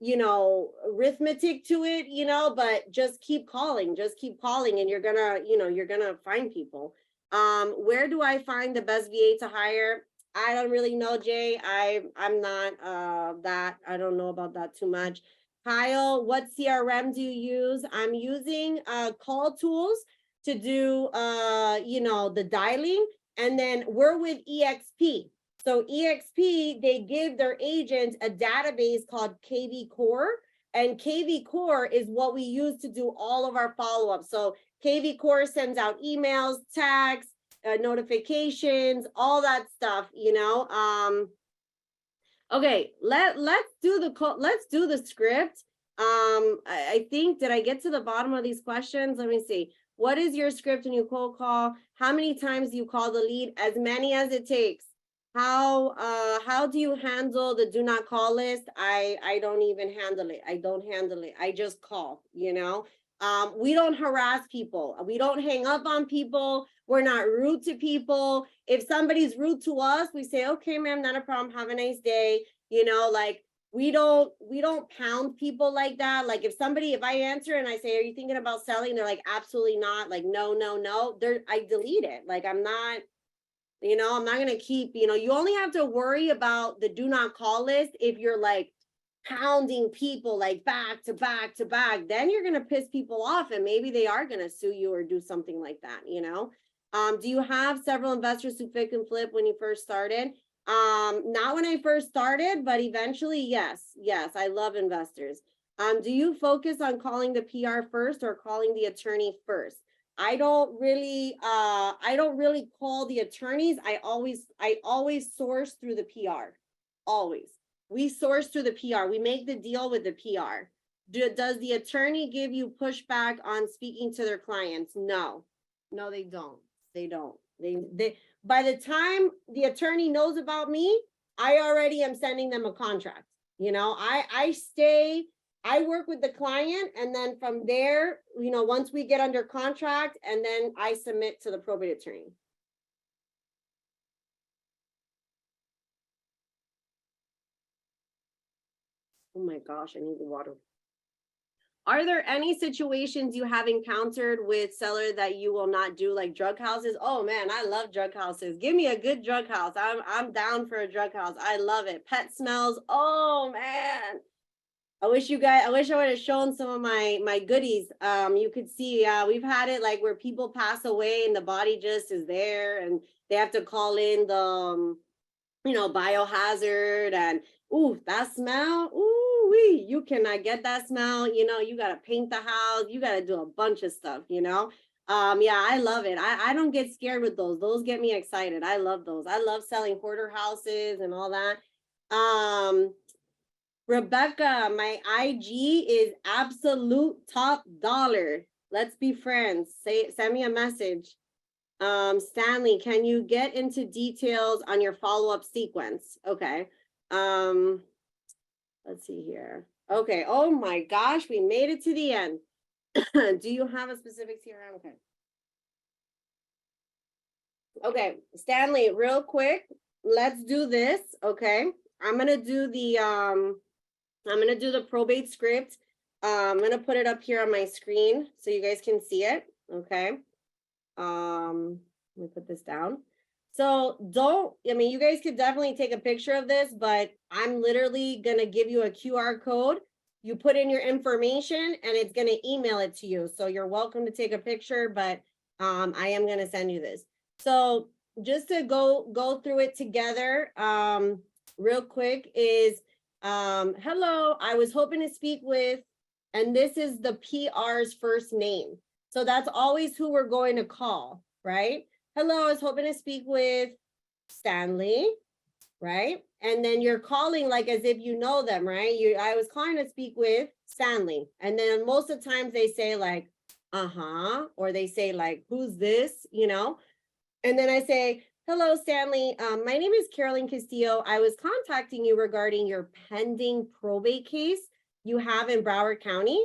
A: arithmetic to it, but just keep calling and you're gonna find people. Where do I find the best VA to hire? I don't really know, Jay. I'm not I don't know about that too much. Kyle, what CRM do you use? I'm using Call Tools to do the dialing, and then we're with EXP. So EXP, they give their agents a database called KV Core, and KV Core is what we use to do all of our follow-ups. So KV Core sends out emails, texts, notifications, all that stuff, Okay, let's do the script. I think, did I get to the bottom of these questions? Let me see. What is your script when you cold call? How many times do you call the lead? As many as it takes. How do you handle the do not call list? I don't even handle it. I don't handle it. I just call, we don't harass people. We don't hang up on people. We're not rude to people. If somebody's rude to us, we say, okay, ma'am, not a problem. Have a nice day. We don't pound people like that. Like if I answer and I say, are you thinking about selling? They're like, absolutely not. Like, no. I delete it. Like, I'm not going to keep, you only have to worry about the do not call list if you're like pounding people like back to back to back. Then you're going to piss people off and maybe they are going to sue you or do something like that, Do you have several investors who fix and flip when you first started? Not when I first started, but eventually, yes, I love investors. Do you focus on calling the PR first or calling the attorney first? I don't really call the attorneys. I always source through the PR. Always. We source through the PR. We make the deal with the PR. Does the attorney give you pushback on speaking to their clients? No, they don't. They by the time the attorney knows about me, I already am sending them a contract. I work with the client, and then from there, once we get under contract, and then I submit to the probate attorney. Oh my gosh, I need the water. Are there any situations you have encountered with seller that you will not do, like drug houses? Oh man, I love drug houses. Give me a good drug house. I'm down for a drug house. I love it. Pet smells. Oh man. I wish I would have shown some of my goodies. You could see, we've had it like where people pass away and the body just is there and they have to call in the, biohazard, and ooh, that smell, ooh, you cannot get that smell. You got to paint the house. You got to do a bunch of stuff, yeah, I love it. I don't get scared with those. Those get me excited. I love those. I love selling hoarder houses and all that. Rebecca, my IG is absolute top dollar. Let's be friends. Send me a message. Stanley, can you get into details on your follow-up sequence? Okay. Let's see here. Okay. Oh my gosh, we made it to the end. Do you have a specific CRM? Okay. Okay, Stanley, real quick, let's do this. Okay. I'm gonna do the probate script. I'm gonna put it up here on my screen so you guys can see it. Okay. Let me put this down. So you guys could definitely take a picture of this, but I'm literally gonna give you a QR code. You put in your information and it's gonna email it to you. So you're welcome to take a picture, but I am gonna send you this. So just to go through it together, real quick is hello, I was hoping to speak with, and this is the PR's first name. So that's always who we're going to call, right? Hello, I was hoping to speak with Stanley, right? And then you're calling like as if you know them, right? I was calling to speak with Stanley. And then most of the times they say like, or they say like, who's this, And then I say, hello, Stanley. My name is Carolynn Castillo. I was contacting you regarding your pending probate case you have in Broward County.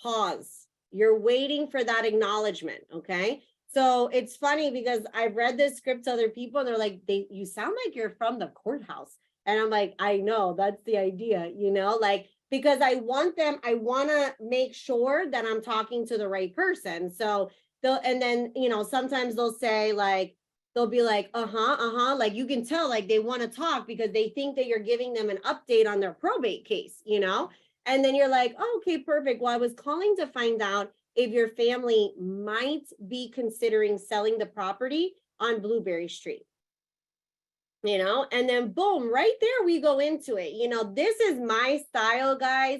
A: Pause. You're waiting for that acknowledgement, okay? So it's funny because I've read this script to other people and they're like, you sound like you're from the courthouse. And I'm like, I know, that's the idea, because I want to make sure that I'm talking to the right person. So and then, sometimes they'll say like, they'll be like, like you can tell like they want to talk because they think that you're giving them an update on their probate case, And then you're like, oh, okay, perfect. Well, I was calling to find out if your family might be considering selling the property on Blueberry Street. And then boom, right there we go into it. This is my style, guys.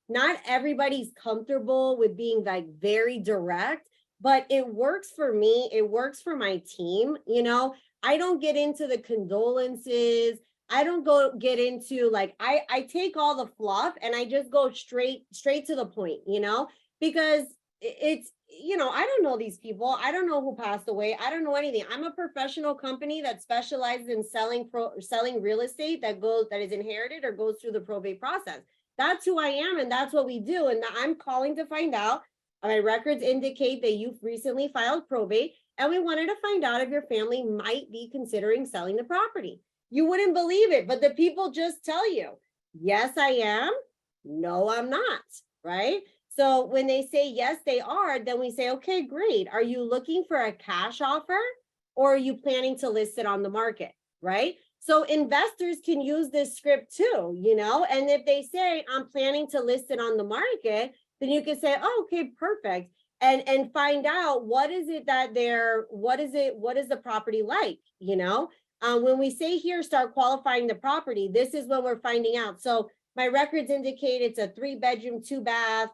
A: Not everybody's comfortable with being like very direct, but it works for me. It works for my team. I don't get into the condolences. I don't get into like, I take all the fluff and I just go straight to the point, because it's, I don't know these people. I don't know who passed away. I don't know anything. I'm a professional company that specializes in selling real estate that is inherited or goes through the probate process. That's who I am. And that's what we do. And I'm calling to find out. My records indicate that you've recently filed probate and we wanted to find out if your family might be considering selling the property. You wouldn't believe it, but the people just tell you, yes, I am. No, I'm not, right? So when they say, yes, they are, then we say, okay, great. Are you looking for a cash offer or are you planning to list it on the market, right? So investors can use this script too, and if they say, I'm planning to list it on the market, then you can say, oh, okay, perfect. And find out what is the property like, when we say here, start qualifying the property, this is when we're finding out. So my records indicate it's a 3-bedroom, 2-bath,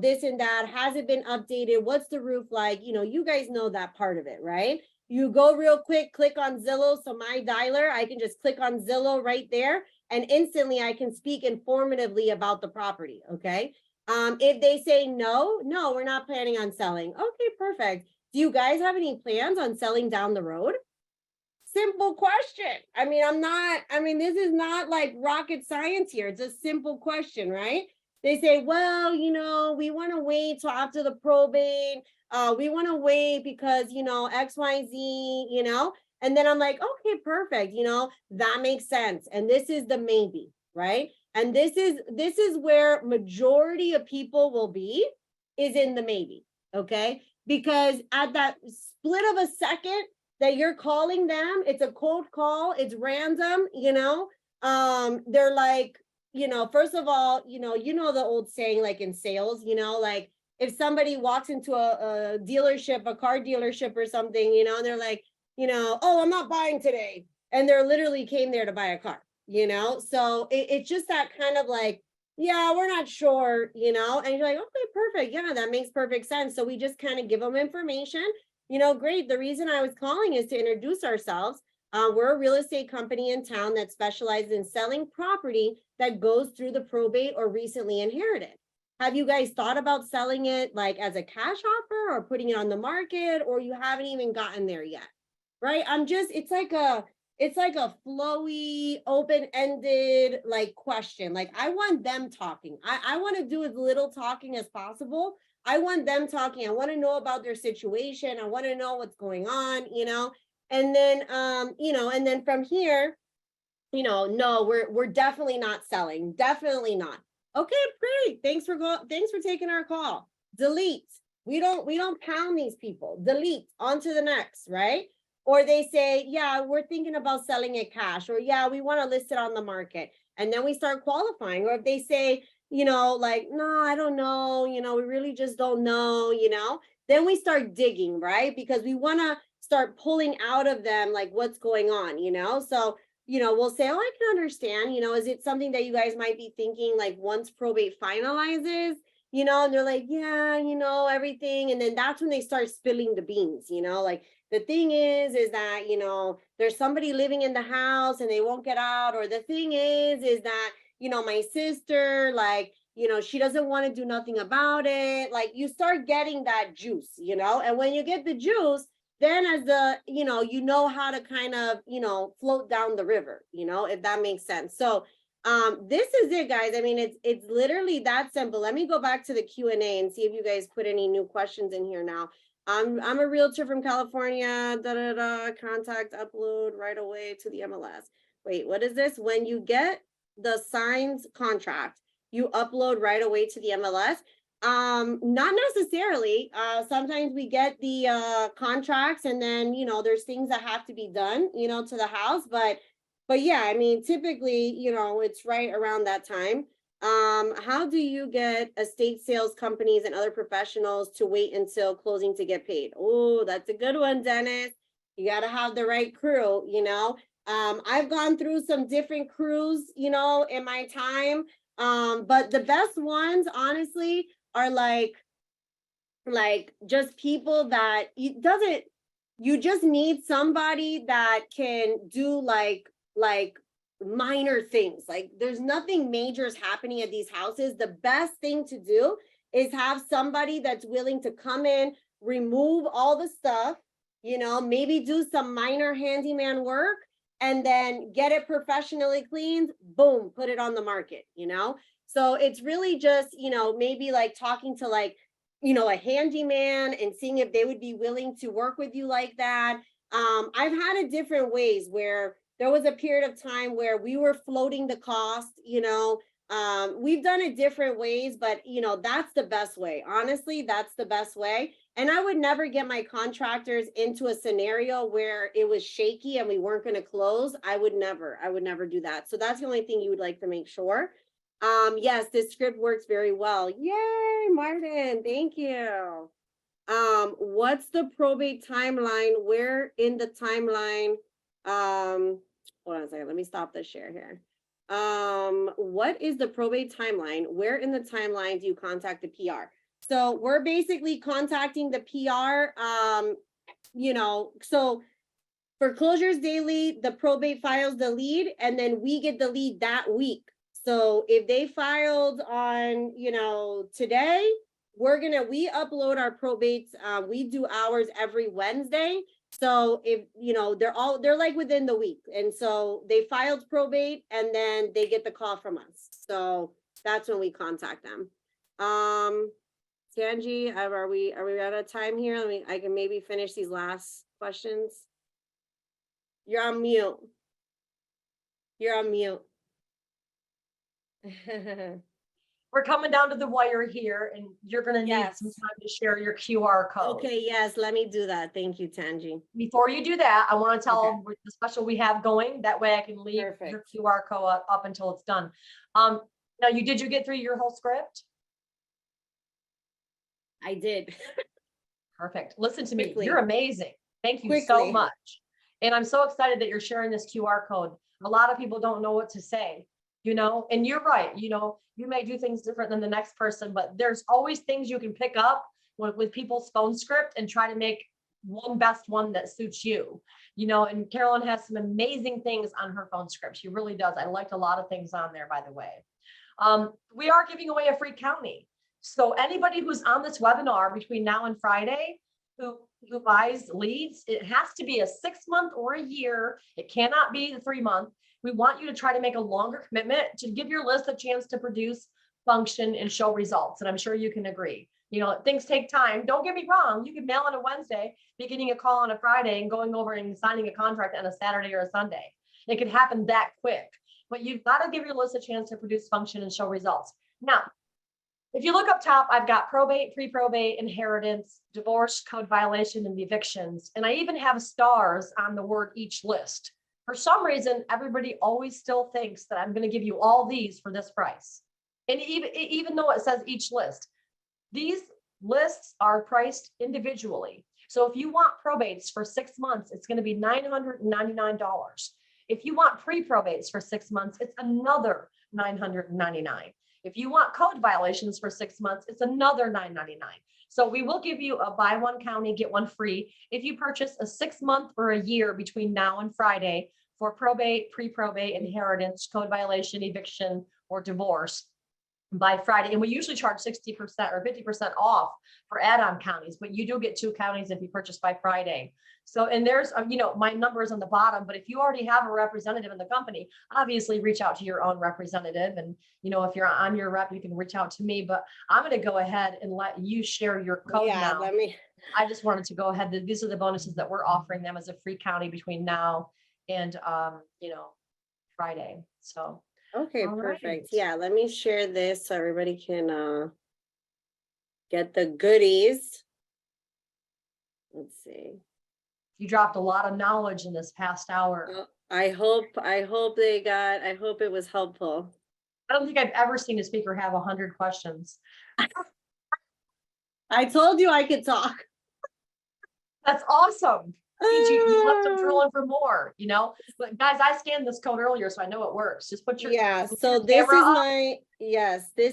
A: this and that. Has it been updated? What's the roof like? You guys know that part of it, right? You go real quick, click on Zillow. So my dialer, I can just click on Zillow right there. And instantly I can speak informatively about the property, okay? If they say no, we're not planning on selling. Okay, perfect. Do you guys have any plans on selling down the road? Simple question. This is not like rocket science here. It's a simple question, right? They say, well, we want to wait till after the probate. We want to wait because, X, Y, Z, and then I'm like, okay, perfect. That makes sense. And this is the maybe, right? And this is where majority of people will be, is in the maybe, okay? Because at that split of a second that you're calling them, it's a cold call, it's random, they're like, first of all, the old saying, like in sales, like if somebody walks into a dealership, a car dealership or something, and they're like, oh, I'm not buying today. And they're literally came there to buy a car, so it's just that kind of like, yeah, we're not sure, and you're like, okay, perfect. Yeah, that makes perfect sense. So we just kind of give them information. Great. The reason I was calling is to introduce ourselves. We're a real estate company in town that specializes in selling property that goes through the probate or recently inherited. have you guys thought about selling it like as a cash offer or putting it on the market, or you haven't even gotten there yet? Right? It's like a flowy, open-ended like question. Like I want them talking. I want to do as little talking as possible. I want them talking. I want to know about their situation. I want to know what's going on, and then and then from here, no, we're definitely not selling. Definitely not. Okay, great. Thanks for taking our call. Delete. We don't pound these people. Delete. On to the next, right? Or they say, yeah, we're thinking about selling it cash, or yeah, we want to list it on the market. And then we start qualifying. Or if they say, like, no, I don't know, we really just don't know, then we start digging, right? Because we want to start pulling out of them like what's going on, So we'll say, oh, I can understand, is it something that you guys might be thinking like once probate finalizes, and they're like, yeah, everything. And then that's when they start spilling the beans, like the thing is that, there's somebody living in the house and they won't get out. Or the thing is that, my sister, like, she doesn't want to do nothing about it. Like you start getting that juice, and when you get the juice, then as how to kind of, float down the river, if that makes sense. So this is it, guys. I mean, it's literally that simple. Let me go back to the Q&A and see if you guys put any new questions in here now. I'm a realtor from California, contact, upload right away to the MLS. Wait, what is this? When you get the signed contract, you upload right away to the MLS. Not necessarily. Sometimes we get the contracts and then, there's things that have to be done, to the house. But yeah, I mean, typically, it's right around that time. How do you get estate sales companies and other professionals to wait until closing to get paid? Oh, that's a good one, Dennis. You got to have the right crew, I've gone through some different crews, in my time. But the best ones, honestly, are like just people that you just need somebody that can do like minor things. Like there's nothing major is happening at these houses. The best thing to do is have somebody that's willing to come in, remove all the stuff, maybe do some minor handyman work, and then get it professionally cleaned, boom, put it on the market, So it's really just, maybe like talking to like, a handyman and seeing if they would be willing to work with you like that. I've had it different ways where there was a period of time where we were floating the cost, we've done it different ways, but that's the best way. Honestly, that's the best way. And I would never get my contractors into a scenario where it was shaky and we weren't going to close. I would never do that. So that's the only thing you would like to make sure. Yes, this script works very well. Yay, Martin, thank you. What's the probate timeline? Where in the timeline? Hold on a second, let me stop the share here. What is the probate timeline? Where in the timeline do you contact the PR? So we're basically contacting the PR, so Foreclosures Daily, the probate files the lead, and then we get the lead that week. So if they filed on, today, we upload our probates. We do ours every Wednesday. So if, they're like within the week. And so they filed probate and then they get the call from us. So that's when we contact them. Sanji, are we out of time here? I can maybe finish these last questions. You're on mute. You're on mute.
B: We're coming down to the wire here, and you're going to need some time to share your QR code.
A: Okay, yes, let me do that. Thank you, Tanji.
B: Before you do that, I want to tell them the special we have going. That way I can leave your QR code up until it's done. Now, did you get through your whole script?
A: I did.
B: Perfect. Listen to me. You're amazing. Thank you so much. And I'm so excited that you're sharing this QR code. A lot of people don't know what to say, and you're right. You may do things different than the next person, but there's always things you can pick up with people's phone script and try to make one best one that suits you, and Carolyn has some amazing things on her phone script. She really does. I liked a lot of things on there, by the way. We are giving away a free county. So anybody who's on this webinar between now and Friday, who buys leads, it has to be a 6 month or a year. It cannot be the 3 month. We want you to try to make a longer commitment to give your list a chance to produce, function, and show results. And I'm sure you can agree. Things take time. Don't get me wrong. You can mail on a Wednesday, beginning a call on a Friday, and going over and signing a contract on a Saturday or a Sunday. It can happen that quick, but you've got to give your list a chance to produce, function, and show results. Now, if you look up top, I've got probate, pre-probate, inheritance, divorce, code violation, and evictions. And I even have stars on the word each list. For some reason, everybody always still thinks that I'm going to give you all these for this price. And even though it says each list, these lists are priced individually. So if you want probates for 6 months, it's going to be $999. If you want pre-probates for 6 months, it's another $999. If you want code violations for 6 months, it's another $999. So we will give you a buy one county, get one free if you purchase a 6 month or a year between now and Friday for probate, pre-probate, inheritance, code violation, eviction, or divorce by Friday. And we usually charge 60% or 50% off for add-on counties, but you do get 2 counties if you purchase by Friday. So, and there's, my number is on the bottom, but if you already have a representative in the company, obviously reach out to your own representative. And, if I'm your rep, you can reach out to me, but I'm going to go ahead and let you share your code now. I just wanted to go ahead. These are the bonuses that we're offering them as a free county between now and, Friday. So.
A: Okay, perfect. Yeah, let me share this so everybody can get the goodies. Let's see.
B: You dropped a lot of knowledge in this past hour.
A: I hope it was helpful.
B: I don't think I've ever seen a speaker have 100 questions.
A: I told you I could talk.
B: That's awesome. You left them drilling for more, but guys, I scanned this code earlier, so I know it works. Just put your
A: so this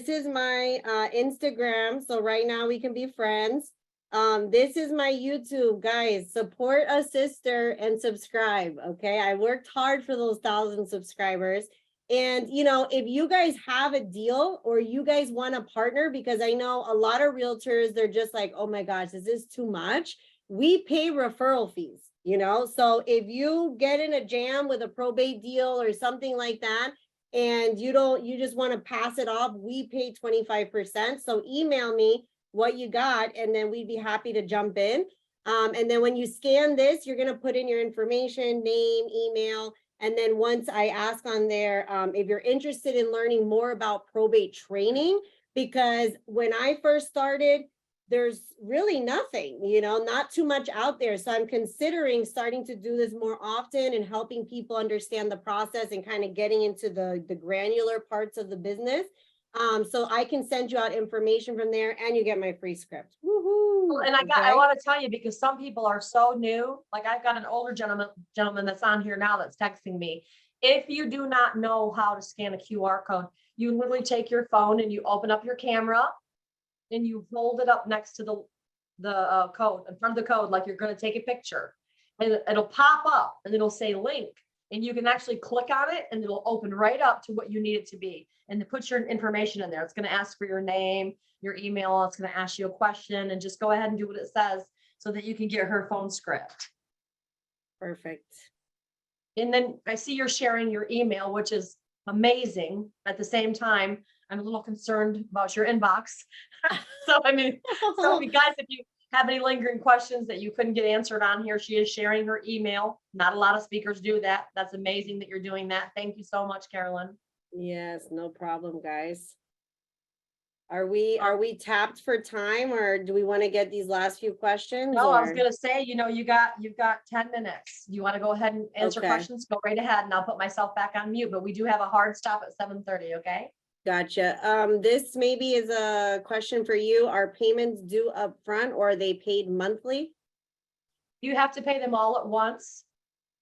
A: is my Instagram. So right now we can be friends. This is my YouTube, guys. Support a sister and subscribe. Okay, I worked hard for those 1,000 subscribers. And if you guys have a deal or you guys want to partner, because I know a lot of realtors, they're just like, oh my gosh, is this too much? We pay referral fees, so if you get in a jam with a probate deal or something like that, and you just want to pass it off, we pay 25%. So email me what you got, and then we'd be happy to jump in. And then when you scan this, you're going to put in your information, name, email. And then once I ask on there, if you're interested in learning more about probate training, because when I first started, there's really nothing, not too much out there. So I'm considering starting to do this more often and helping people understand the process and kind of getting into the granular parts of the business. So I can send you out information from there and you get my free script. Woohoo.
B: And I want to tell you, because some people are so new, like I've got an older gentleman that's on here now that's texting me. If you do not know how to scan a QR code, you literally take your phone and you open up your camera and you hold it up next to the code, in front of the code, like you're going to take a picture, and it'll pop up and it'll say link, and you can actually click on it and it'll open right up to what you need it to be, and to put your information in there. It's going to ask for your name, your email. It's going to ask you a question, and just go ahead and do what it says so that you can get her phone script.
A: Perfect.
B: And then I see you're sharing your email, which is amazing. At the same time, I'm a little concerned about your inbox. So guys, if you have any lingering questions that you couldn't get answered on here, she is sharing her email. Not a lot of speakers do that. That's amazing that you're doing that. Thank you so much, Carolyn.
A: Yes, no problem, guys. Are we tapped for time, or do we want to get these last few questions?
B: No, I was going to say, you've got 10 minutes. You want to go ahead and answer questions? Go right ahead, and I'll put myself back on mute, but we do have a hard stop at 7:30. Okay.
A: Gotcha. This maybe is a question for you. Are payments due up front, or are they paid monthly?
B: You have to pay them all at once.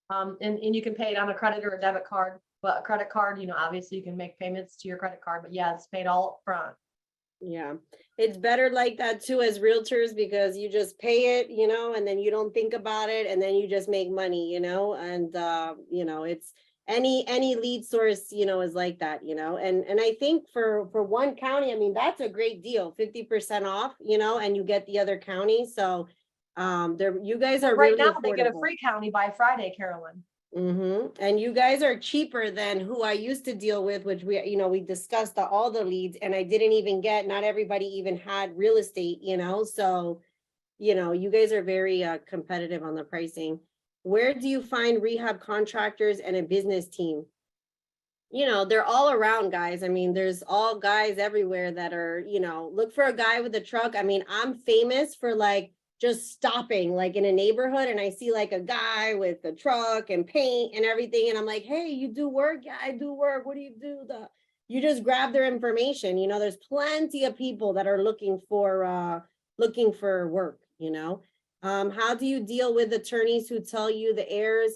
B: And you can pay it on a credit or a debit card, but a credit card, obviously you can make payments to your credit card, but yeah, it's paid all up front.
A: Yeah, it's better like that too as realtors, because you just pay it, and then you don't think about it, and then you just make money, and any lead source, is like that, and I think for one county, I mean, that's a great deal, 50% off, and you get the other county. So there, you guys are
B: Right
A: really
B: now, they get a
A: affordable.
B: free county by Friday, Carolyn.
A: And you guys are cheaper than who I used to deal with, which we discussed all the leads, and I didn't even get, not everybody even had real estate, so, you guys are very competitive on the pricing. Where do you find rehab contractors and a business team? They're all around, guys. I mean, there's all guys everywhere that are, look for a guy with a truck. I mean, I'm famous for like just stopping like in a neighborhood and I see like a guy with a truck and paint and everything. And I'm like, hey, you do work? Yeah, I do work. What do you do? You just grab their information. There's plenty of people that are looking for work, How do you deal with attorneys who tell you the heirs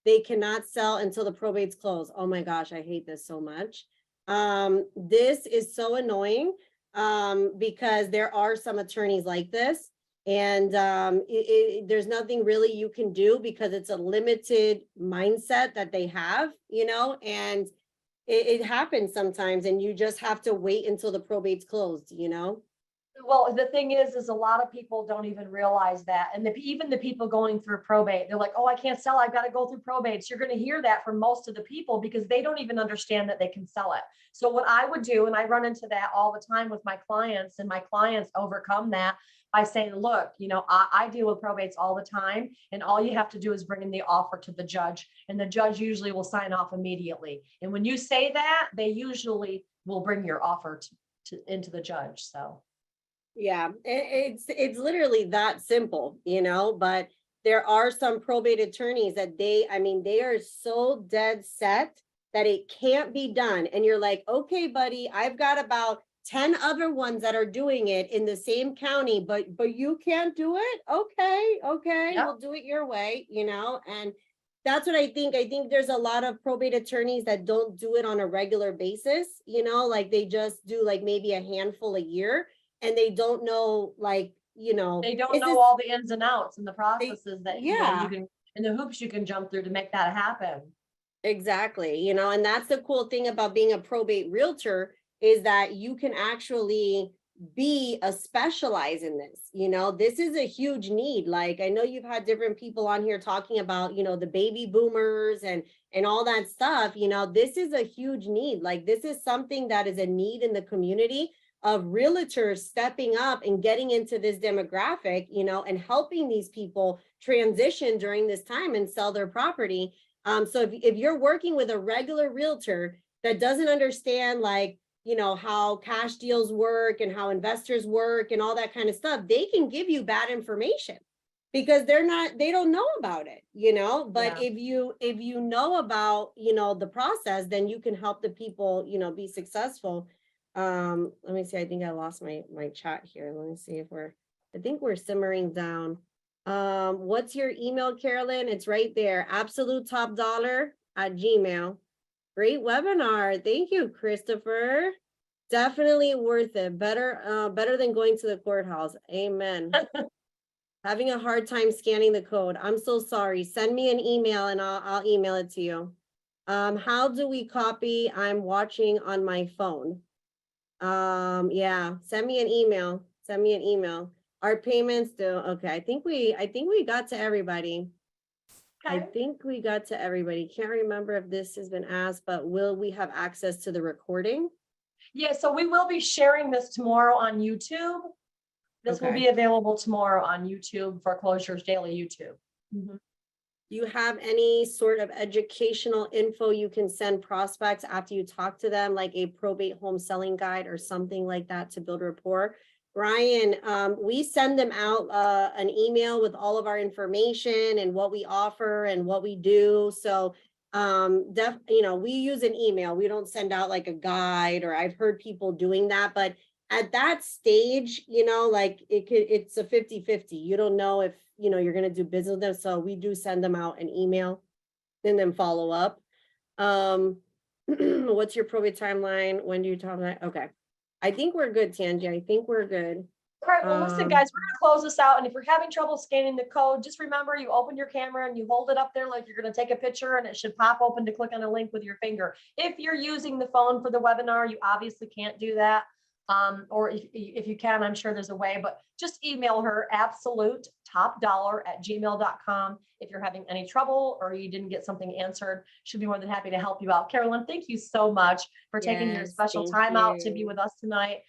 A: they cannot sell until the probate's closed? Oh my gosh, I hate this so much. This is so annoying because there are some attorneys like this, and there's nothing really you can do because it's a limited mindset that they have, and it happens sometimes, and you just have to wait until the probate's closed,
B: Well, the thing is a lot of people don't even realize that. And even the people going through probate, they're like, oh, I can't sell. I've got to go through probate. So you're going to hear that from most of the people because they don't even understand that they can sell it. So what I would do, and I run into that all the time with my clients, and my clients overcome that by saying, look, I deal with probates all the time. And all you have to do is bring in the offer to the judge. And the judge usually will sign off immediately. And when you say that, they usually will bring your offer into the judge. So.
A: Yeah, it's literally that simple, but there are some probate attorneys that they are so dead set that it can't be done. And you're like, okay, buddy, I've got about 10 other ones that are doing it in the same county, but you can't do it. Okay,
B: Yeah.
A: we'll do it your way, and that's what I think. I think there's a lot of probate attorneys that don't do it on a regular basis, like they just do like maybe a handful a year. And they don't know, like,
B: They don't know
A: this,
B: all the ins and outs and the processes that,
A: yeah,
B: you can, and the hoops you can jump through to make that happen.
A: exactly. And that's the cool thing about being a probate realtor is that you can actually be a specialize in this. This is a huge need. Like, I know you've had different people on here talking about, the baby boomers and all that stuff. This is a huge need. Like, this is something that is a need in the community of realtors stepping up and getting into this demographic, and helping these people transition during this time and sell their property. So if you're working with a regular realtor that doesn't understand, like, how cash deals work and how investors work and all that kind of stuff, they can give you bad information because they don't know about it, but
B: Yeah.
A: if you know about, the process, then you can help the people, be successful. Let me see. I think I lost my chat here. Let me see if I think we're simmering down. What's your email, Carolyn? It's right there. absolutetopdollar@gmail. Great webinar. Thank you, Christopher. Definitely worth it. Better than going to the courthouse. Amen. Having a hard time scanning the code. I'm so sorry. Send me an email and I'll email it to you. How do we copy? I'm watching on my phone. Yeah, send me an email. Our payments do. Okay, I think we got to everybody.
B: Okay.
A: I think we got to everybody. Can't remember if this has been asked, but will we have access to the recording?
B: Yeah, so we will be sharing this tomorrow on YouTube. This will be available tomorrow on YouTube, Foreclosures Daily YouTube.
A: Do you have any sort of educational info you can send prospects after you talk to them, like a probate home selling guide or something like that to build rapport? Brian, we send them out an email with all of our information and what we offer and what we do. So we use an email. We don't send out like a guide, or I've heard people doing that, but at that stage, like it's a 50-50. You don't know if, you're going to do business with them. So we do send them out an email and then follow up. What's your probate timeline? When do you talk about? Okay. I think we're good, Tanji. I think we're good.
B: All right, well, listen, guys, we're gonna close this out. And if you're having trouble scanning the code, just remember you open your camera and you hold it up there like you're gonna take a picture, and it should pop open to click on a link with your finger. If you're using the phone for the webinar, you obviously can't do that. Or if you can, I'm sure there's a way, but just email her absolutetopdollar@gmail.com if you're having any trouble or you didn't get something answered. She'll be more than happy to help you out. Carolyn, thank you so much for taking your
A: Yes,
B: special
A: thank
B: time out to be
A: you.
B: with us tonight.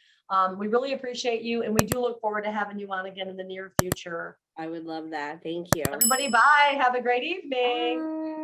B: We really appreciate you, and we do look forward to having you on again in the near future.
A: I would love that. Thank you.
B: Everybody, bye. Have a great evening.
A: Bye.